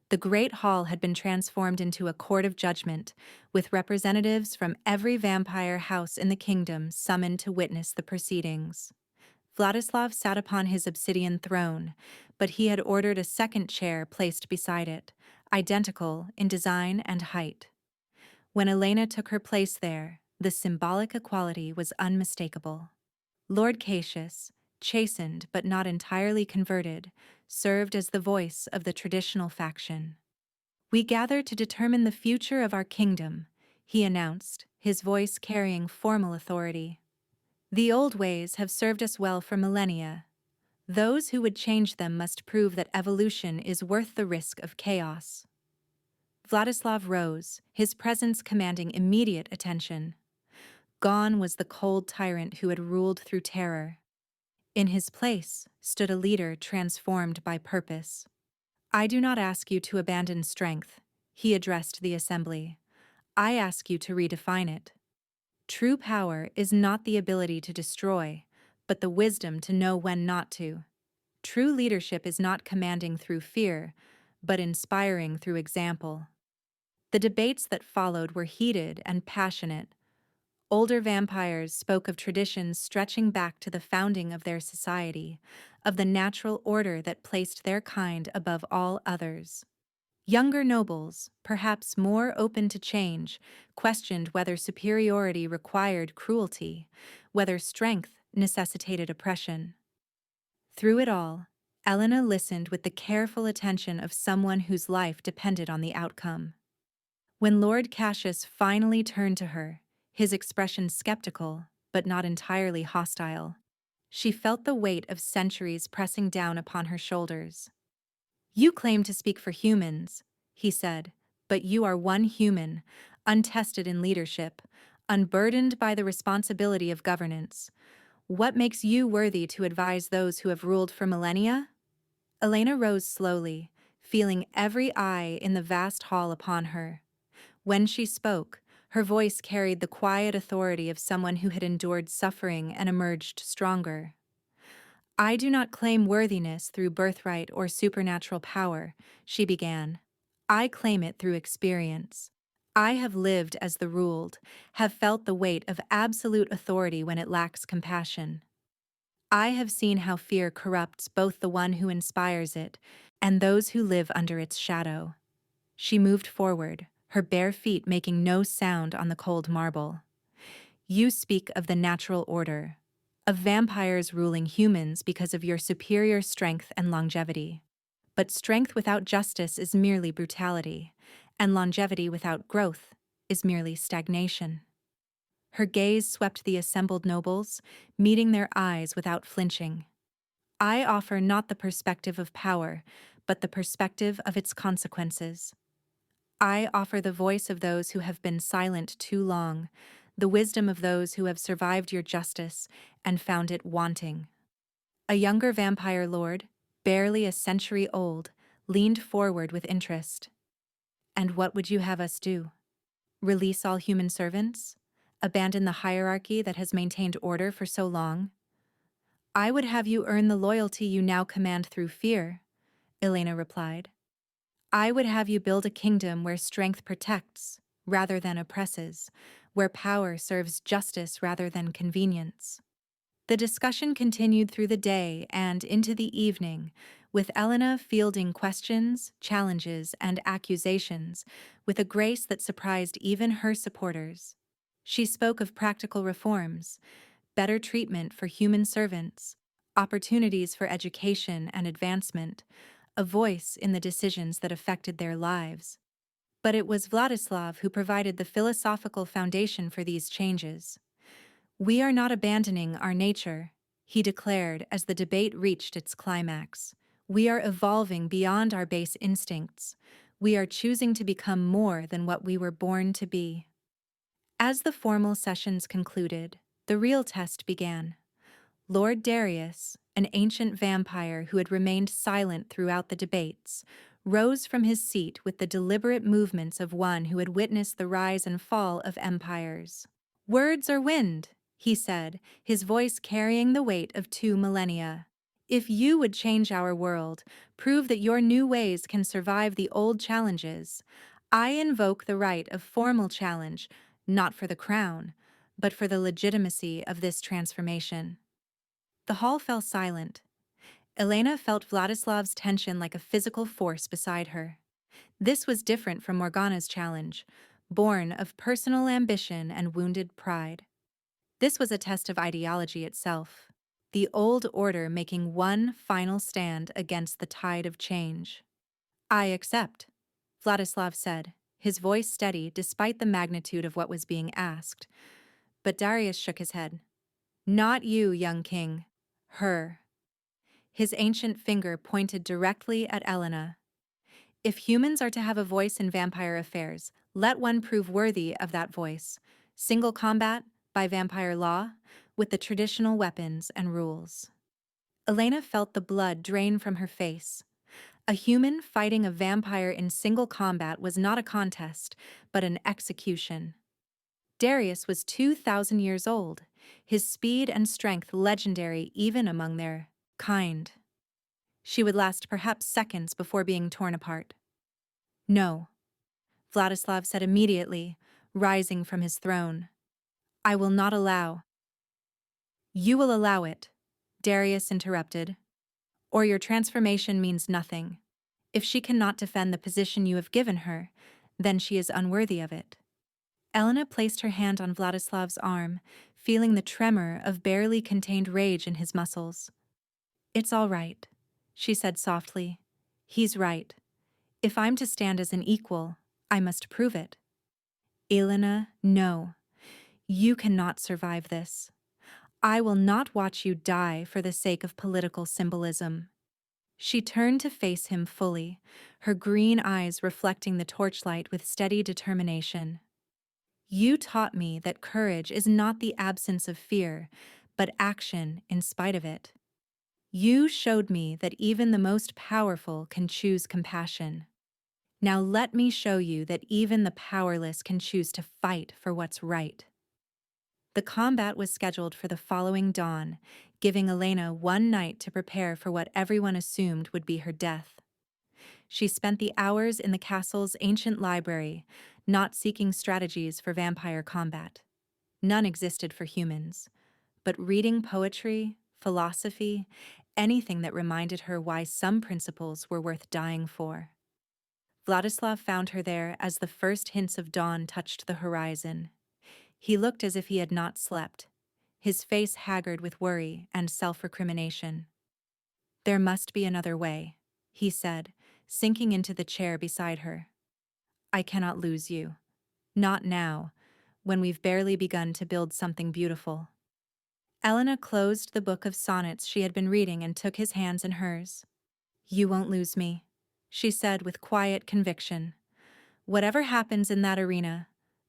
The great hall had been transformed into a court of judgment, with representatives from every vampire house in the kingdom summoned to witness the proceedings. Vladislav sat upon his obsidian throne, but he had ordered a second chair placed beside it, identical in design and height. When Elena took her place there, the symbolic equality was unmistakable. Lord Cassius, chastened but not entirely converted, served as the voice of the traditional faction. "We gather to determine the future of our kingdom," he announced, his voice carrying formal authority. "The old ways have served us well for millennia. Those who would change them must prove that evolution is worth the risk of chaos." Vladislav rose, his presence commanding immediate attention. Gone was the cold tyrant who had ruled through terror. In his place stood a leader transformed by purpose. "I do not ask you to abandon strength," he addressed the assembly. "I ask you to redefine it. True power is not the ability to destroy, but the wisdom to know when not to. True leadership is not commanding through fear, but inspiring through example." The debates that followed were heated and passionate. Older vampires spoke of traditions stretching back to the founding of their society, of the natural order that placed their kind above all others. Younger nobles, perhaps more open to change, questioned whether superiority required cruelty, whether strength necessitated oppression. Through it all, Elena listened with the careful attention of someone whose life depended on the outcome. When Lord Cassius finally turned to her, his expression skeptical, but not entirely hostile, she felt the weight of centuries pressing down upon her shoulders. "You claim to speak for humans," he said, "but you are one human, untested in leadership, unburdened by the responsibility of governance. What makes you worthy to advise those who have ruled for millennia?" Elena rose slowly, feeling every eye in the vast hall upon her. When she spoke, her voice carried the quiet authority of someone who had endured suffering and emerged stronger. "I do not claim worthiness through birthright or supernatural power," she began. "I claim it through experience. I have lived as the ruled, have felt the weight of absolute authority when it lacks compassion. I have seen how fear corrupts both the one who inspires it and those who live under its shadow." She moved forward, her bare feet making no sound on the cold marble. "You speak of the natural order, of vampires ruling humans because of your superior strength and longevity. But strength without justice is merely brutality, and longevity without growth is merely stagnation." Her gaze swept the assembled nobles, meeting their eyes without flinching. "I offer not the perspective of power, but the perspective of its consequences. I offer the voice of those who have been silent too long, the wisdom of those who have survived your justice and found it wanting." A younger vampire lord, barely a century old, leaned forward with interest. "And what would you have us do? Release all human servants? Abandon the hierarchy that has maintained order for so long?" "I would have you earn the loyalty you now command through fear," Elena replied. "I would have you build a kingdom where strength protects rather than oppresses, where power serves justice rather than convenience." The discussion continued through the day and into the evening, with Elena fielding questions, challenges, and accusations with a grace that surprised even her supporters. She spoke of practical reforms, better treatment for human servants, opportunities for education and advancement, a voice in the decisions that affected their lives. But it was Vladislav who provided the philosophical foundation for these changes. "We are not abandoning our nature," he declared as the debate reached its climax. "We are evolving beyond our base instincts. We are choosing to become more than what we were born to be." As the formal sessions concluded, the real test began. Lord Darius, an ancient vampire who had remained silent throughout the debates, rose from his seat with the deliberate movements of one who had witnessed the rise and fall of empires. "Words are wind," he said, his voice carrying the weight of 2 millennia. "If you would change our world, prove that your new ways can survive the old challenges, I invoke the right of formal challenge, not for the crown, but for the legitimacy of this transformation." The hall fell silent. Elena felt Vladislav's tension like a physical force beside her. This was different from Morgana's challenge, born of personal ambition and wounded pride. This was a test of ideology itself, the old order making one final stand against the tide of change. "I accept," Vladislav said, his voice steady despite the magnitude of what was being asked. But Darius shook his head. "Not you, young king. Her." His ancient finger pointed directly at Elena. "If humans are to have a voice in vampire affairs, let one prove worthy of that voice. Single combat, by vampire law, with the traditional weapons and rules." Elena felt the blood drain from her face. A human fighting a vampire in single combat was not a contest, but an execution. Darius was 2,000 years old, his speed and strength legendary even among their kind. She would last perhaps seconds before being torn apart. "No," Vladislav said immediately, rising from his throne. "I will not allow." "You will allow it," Darius interrupted, "or your transformation means nothing. If she cannot defend the position you have given her, then she is unworthy of it." Elena placed her hand on Vladislav's arm, feeling the tremor of barely contained rage in his muscles. "It's all right," she said softly. "He's right. If I'm to stand as an equal, I must prove it." "Elena, no. You cannot survive this. I will not watch you die for the sake of political symbolism." She turned to face him fully, her green eyes reflecting the torchlight with steady determination. "You taught me that courage is not the absence of fear, but action in spite of it. You showed me that even the most powerful can choose compassion. Now let me show you that even the powerless can choose to fight for what's right." The combat was scheduled for the following dawn, giving Elena one night to prepare for what everyone assumed would be her death. She spent the hours in the castle's ancient library, not seeking strategies for vampire combat. None existed for humans, but reading poetry, philosophy, anything that reminded her why some principles were worth dying for. Vladislav found her there as the first hints of dawn touched the horizon. He looked as if he had not slept, his face haggard with worry and self-recrimination. "There must be another way," he said, sinking into the chair beside her. "I cannot lose you. Not now, when we've barely begun to build something beautiful." Elena closed the book of sonnets she had been reading and took his hands in hers. "You won't lose me," she said with quiet conviction. "Whatever happens in that arena,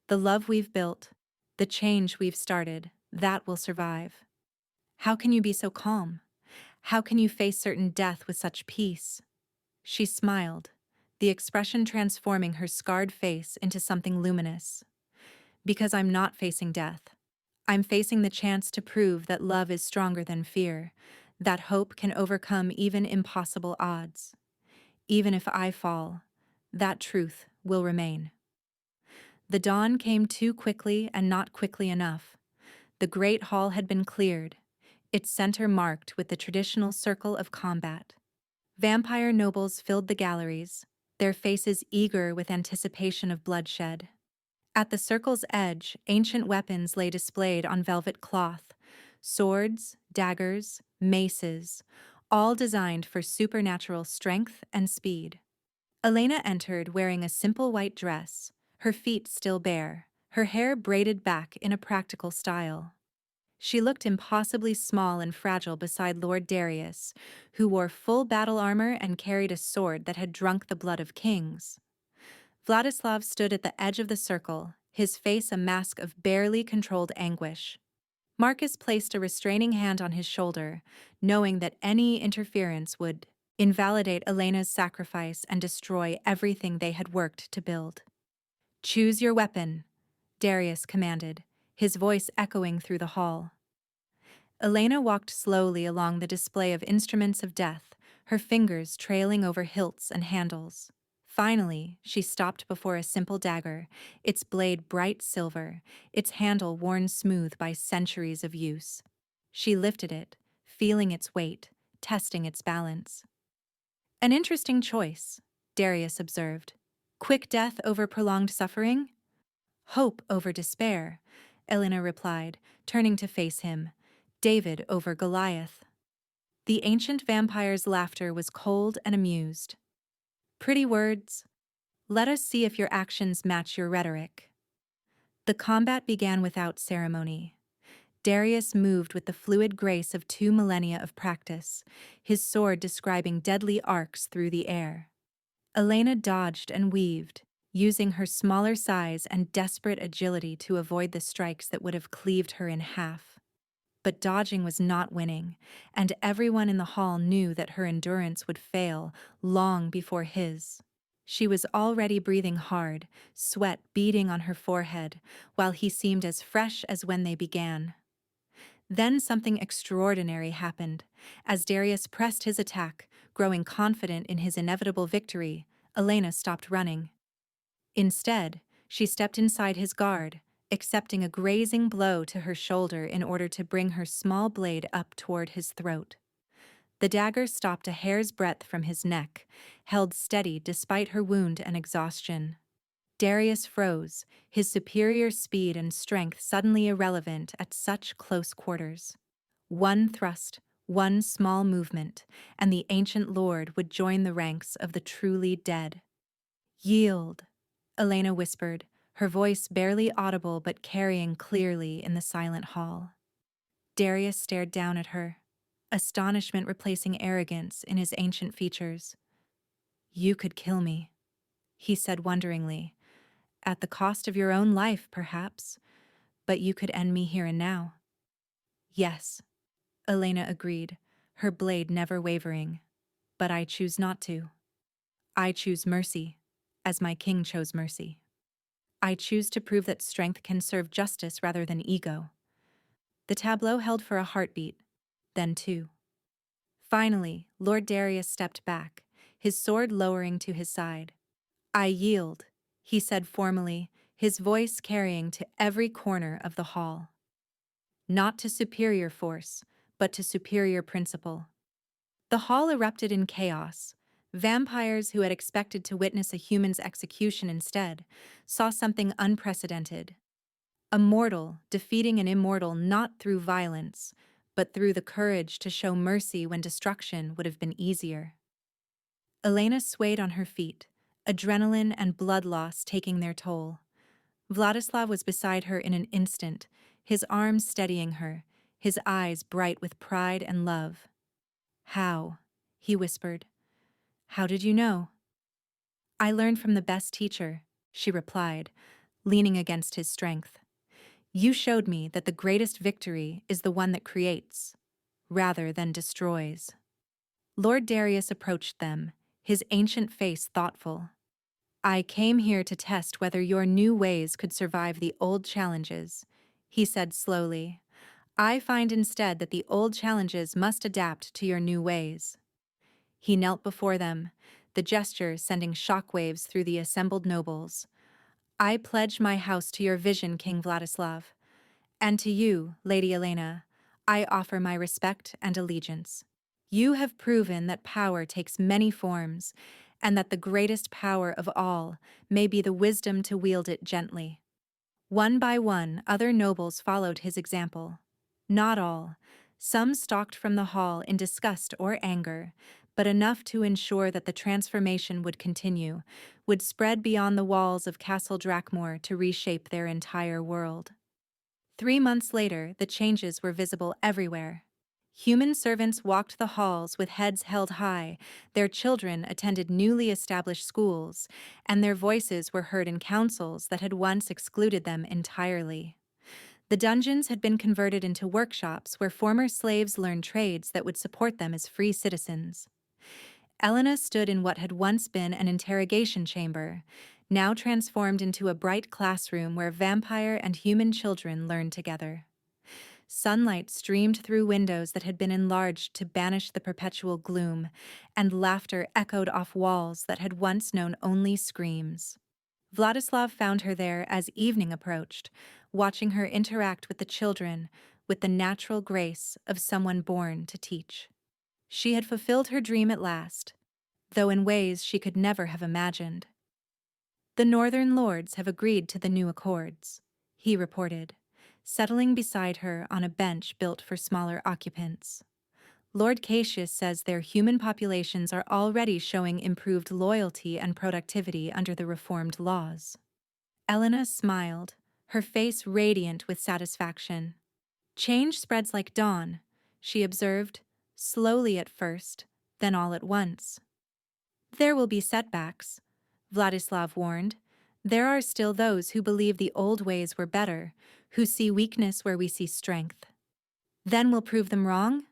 the love we've built, the change we've started, that will survive." "How can you be so calm? How can you face certain death with such peace?" She smiled, the expression transforming her scarred face into something luminous. "Because I'm not facing death. I'm facing the chance to prove that love is stronger than fear, that hope can overcome even impossible odds. Even if I fall, that truth will remain." The dawn came too quickly and not quickly enough. The great hall had been cleared, its center marked with the traditional circle of combat. Vampire nobles filled the galleries, their faces eager with anticipation of bloodshed. At the circle's edge, ancient weapons lay displayed on velvet cloth, swords, daggers, maces, all designed for supernatural strength and speed. Elena entered wearing a simple white dress, her feet still bare, her hair braided back in a practical style. She looked impossibly small and fragile beside Lord Darius, who wore full battle armor and carried a sword that had drunk the blood of kings. Vladislav stood at the edge of the circle, his face a mask of barely controlled anguish. Marcus placed a restraining hand on his shoulder, knowing that any interference would invalidate Elena's sacrifice and destroy everything they had worked to build. "Choose your weapon," Darius commanded, his voice echoing through the hall. Elena walked slowly along the display of instruments of death, her fingers trailing over hilts and handles. Finally, she stopped before a simple dagger, its blade bright silver, its handle worn smooth by centuries of use. She lifted it, feeling its weight, testing its balance. An interesting choice, Darius observed. Quick death over prolonged suffering? Hope over despair, Elena replied, turning to face him. David over Goliath. The ancient vampire's laughter was cold and amused. Pretty words. Let us see if your actions match your rhetoric. The combat began without ceremony. Darius moved with the fluid grace of 2 millennia of practice, his sword describing deadly arcs through the air. Elena dodged and weaved, using her smaller size and desperate agility to avoid the strikes that would have cleaved her in half. But dodging was not winning, and everyone in the hall knew that her endurance would fail long before his. She was already breathing hard, sweat beading on her forehead, while he seemed as fresh as when they began. Then something extraordinary happened. As Darius pressed his attack, growing confident in his inevitable victory, Elena stopped running. Instead, she stepped inside his guard, accepting a grazing blow to her shoulder in order to bring her small blade up toward his throat. The dagger stopped a hair's breadth from his neck, held steady despite her wound and exhaustion. Darius froze, his superior speed and strength suddenly irrelevant at such close quarters. One thrust, one small movement, and the ancient lord would join the ranks of the truly dead. "Yield," Elena whispered, her voice barely audible but carrying clearly in the silent hall. Darius stared down at her, astonishment replacing arrogance in his ancient features. "You could kill me," he said wonderingly. "At the cost of your own life, perhaps, but you could end me here and now." "Yes," Elena agreed, her blade never wavering. "But I choose not to. I choose mercy, as my king chose mercy. I choose to prove that strength can serve justice rather than ego." The tableau held for a heartbeat, then 2. Finally, Lord Darius stepped back, his sword lowering to his side. "I yield," he said formally, his voice carrying to every corner of the hall. "Not to superior force, but to superior principle." The hall erupted in chaos. Vampires who had expected to witness a human's execution instead saw something unprecedented. A mortal defeating an immortal not through violence, but through the courage to show mercy when destruction would have been easier. Elena swayed on her feet, adrenaline and blood loss taking their toll. Vladislav was beside her in an instant, his arms steadying her, his eyes bright with pride and love. "How?" he whispered. "How did you know?" "I learned from the best teacher," she replied, leaning against his strength. "You showed me that the greatest victory is the one that creates, rather than destroys." Lord Darius approached them, his ancient face thoughtful. "I came here to test whether your new ways could survive the old challenges," he said slowly. "I find instead that the old challenges must adapt to your new ways." He knelt before them, the gesture sending shockwaves through the assembled nobles. "I pledge my house to your vision, King Vladislav. And to you, Lady Elena, I offer my respect and allegiance. You have proven that power takes many forms, and that the greatest power of all may be the wisdom to wield it gently." One by one, other nobles followed his example. Not all. Some stalked from the hall in disgust or anger, but enough to ensure that the transformation would continue, would spread beyond the walls of Castle Dracmoor to reshape their entire world. 3 months later, the changes were visible everywhere. Human servants walked the halls with heads held high, their children attended newly established schools, and their voices were heard in councils that had once excluded them entirely. The dungeons had been converted into workshops where former slaves learned trades that would support them as free citizens. Elena stood in what had once been an interrogation chamber, now transformed into a bright classroom where vampire and human children learned together. Sunlight streamed through windows that had been enlarged to banish the perpetual gloom, and laughter echoed off walls that had once known only screams. Vladislav found her there as evening approached, watching her interact with the children, with the natural grace of someone born to teach. She had fulfilled her dream at last, though in ways she could never have imagined. "The Northern Lords have agreed to the new accords," he reported, settling beside her on a bench built for smaller occupants. "Lord Cassius says their human populations are already showing improved loyalty and productivity under the reformed laws." Elena smiled, her face radiant with satisfaction. "Change spreads like dawn," she observed, slowly at first, then all at once. "There will be setbacks," Vladislav warned. "There are still those who believe the old ways were better, who see weakness where we see strength." "Then we'll prove them wrong?"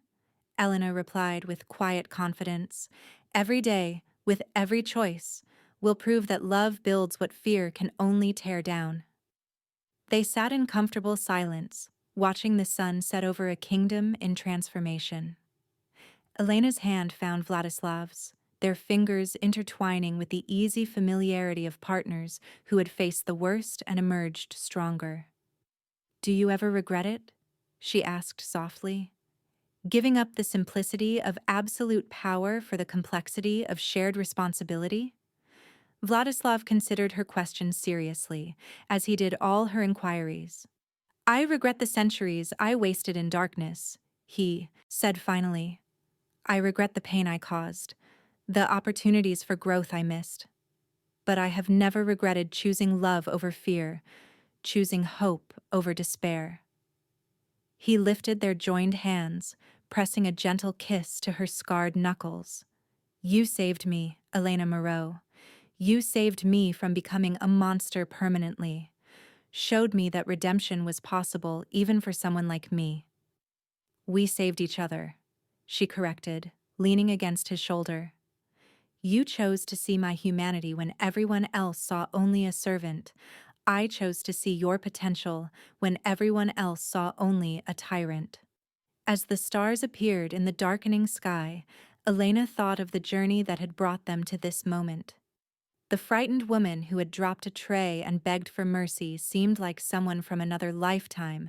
Elena replied with quiet confidence. "Every day, with every choice, we'll prove that love builds what fear can only tear down." They sat in comfortable silence, watching the sun set over a kingdom in transformation. Elena's hand found Vladislav's, their fingers intertwining with the easy familiarity of partners who had faced the worst and emerged stronger. "Do you ever regret it?" she asked softly. "Giving up the simplicity of absolute power for the complexity of shared responsibility?" Vladislav considered her question seriously, as he did all her inquiries. "I regret the centuries I wasted in darkness," he said finally. "I regret the pain I caused, the opportunities for growth I missed. But I have never regretted choosing love over fear, choosing hope over despair." He lifted their joined hands, pressing a gentle kiss to her scarred knuckles. "You saved me, Elena Moreau. You saved me from becoming a monster permanently. Showed me that redemption was possible even for someone like me." "We saved each other," she corrected, leaning against his shoulder. "You chose to see my humanity when everyone else saw only a servant. I chose to see your potential when everyone else saw only a tyrant." As the stars appeared in the darkening sky, Elena thought of the journey that had brought them to this moment. The frightened woman who had dropped a tray and begged for mercy seemed like someone from another lifetime,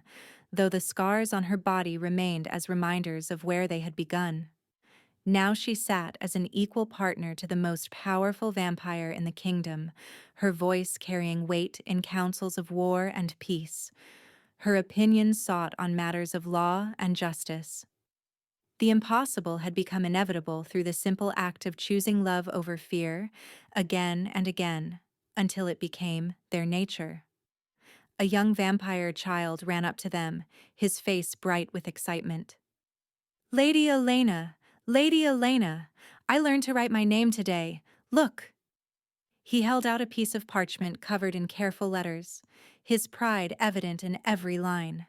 though the scars on her body remained as reminders of where they had begun. Now she sat as an equal partner to the most powerful vampire in the kingdom, her voice carrying weight in councils of war and peace, her opinions sought on matters of law and justice. The impossible had become inevitable through the simple act of choosing love over fear, again and again, until it became their nature. A young vampire child ran up to them, his face bright with excitement. "Lady Elena! Lady Elena! I learned to write my name today. Look!" He held out a piece of parchment covered in careful letters, his pride evident in every line.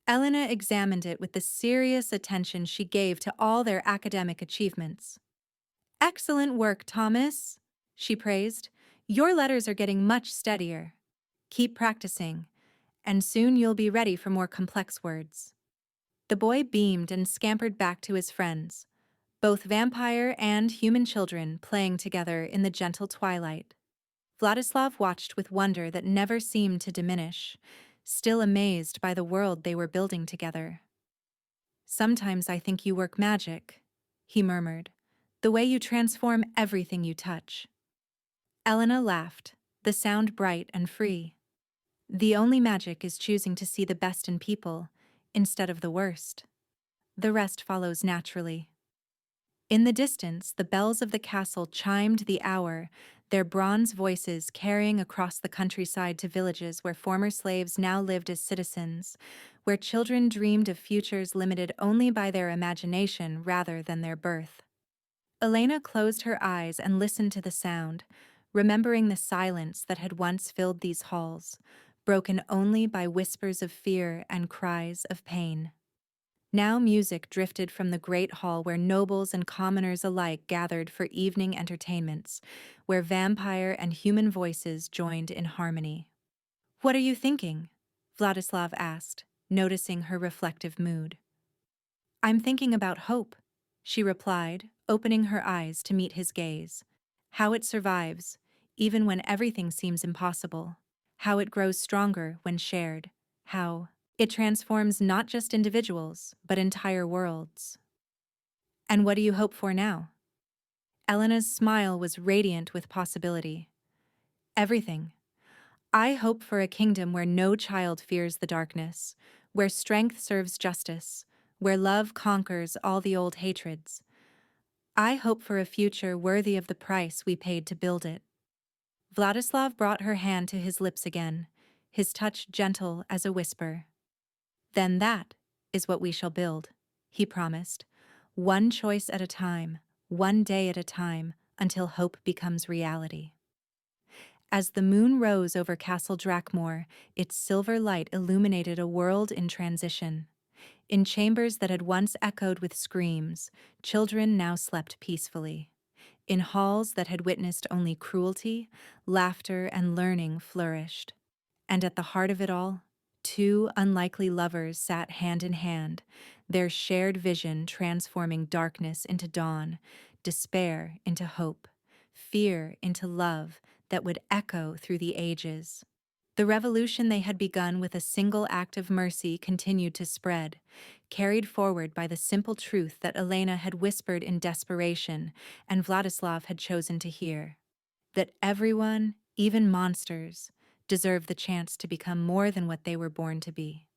Elena examined it with the serious attention she gave to all their academic achievements. "Excellent work, Thomas," she praised. "Your letters are getting much steadier. Keep practicing, and soon you'll be ready for more complex words." The boy beamed and scampered back to his friends, both vampire and human children playing together in the gentle twilight. Vladislav watched with wonder that never seemed to diminish, still amazed by the world they were building together. "Sometimes I think you work magic," he murmured, "the way you transform everything you touch." Elena laughed, the sound bright and free. "The only magic is choosing to see the best in people, instead of the worst. The rest follows naturally." In the distance, the bells of the castle chimed the hour, their bronze voices carrying across the countryside to villages where former slaves now lived as citizens, where children dreamed of futures limited only by their imagination rather than their birth. Elena closed her eyes and listened to the sound, remembering the silence that had once filled these halls, broken only by whispers of fear and cries of pain. Now music drifted from the great hall where nobles and commoners alike gathered for evening entertainments, where vampire and human voices joined in harmony. "What are you thinking?" Vladislav asked, noticing her reflective mood. "I'm thinking about hope," she replied, opening her eyes to meet his gaze. "How it survives, even when everything seems impossible. How it grows stronger when shared. How It transforms not just individuals, but entire worlds. And what do you hope for now? Elena's smile was radiant with possibility. Everything. I hope for a kingdom where no child fears the darkness, where strength serves justice, where love conquers all the old hatreds. I hope for a future worthy of the price we paid to build it. Vladislav brought her hand to his lips again, his touch gentle as a whisper. Then that is what we shall build, he promised, one choice at a time, one day at a time, until hope becomes reality. As the moon rose over Castle Dracmoor, its silver light illuminated a world in transition. In chambers that had once echoed with screams, children now slept peacefully. In halls that had witnessed only cruelty, laughter and learning flourished. And at the heart of it all, two unlikely lovers sat hand in hand, their shared vision transforming darkness into dawn, despair into hope, fear into love that would echo through the ages. The revolution they had begun with a single act of mercy continued to spread, carried forward by the simple truth that Elena had whispered in desperation and Vladislav had chosen to hear. That everyone, even monsters, deserve the chance to become more than what they were born to be.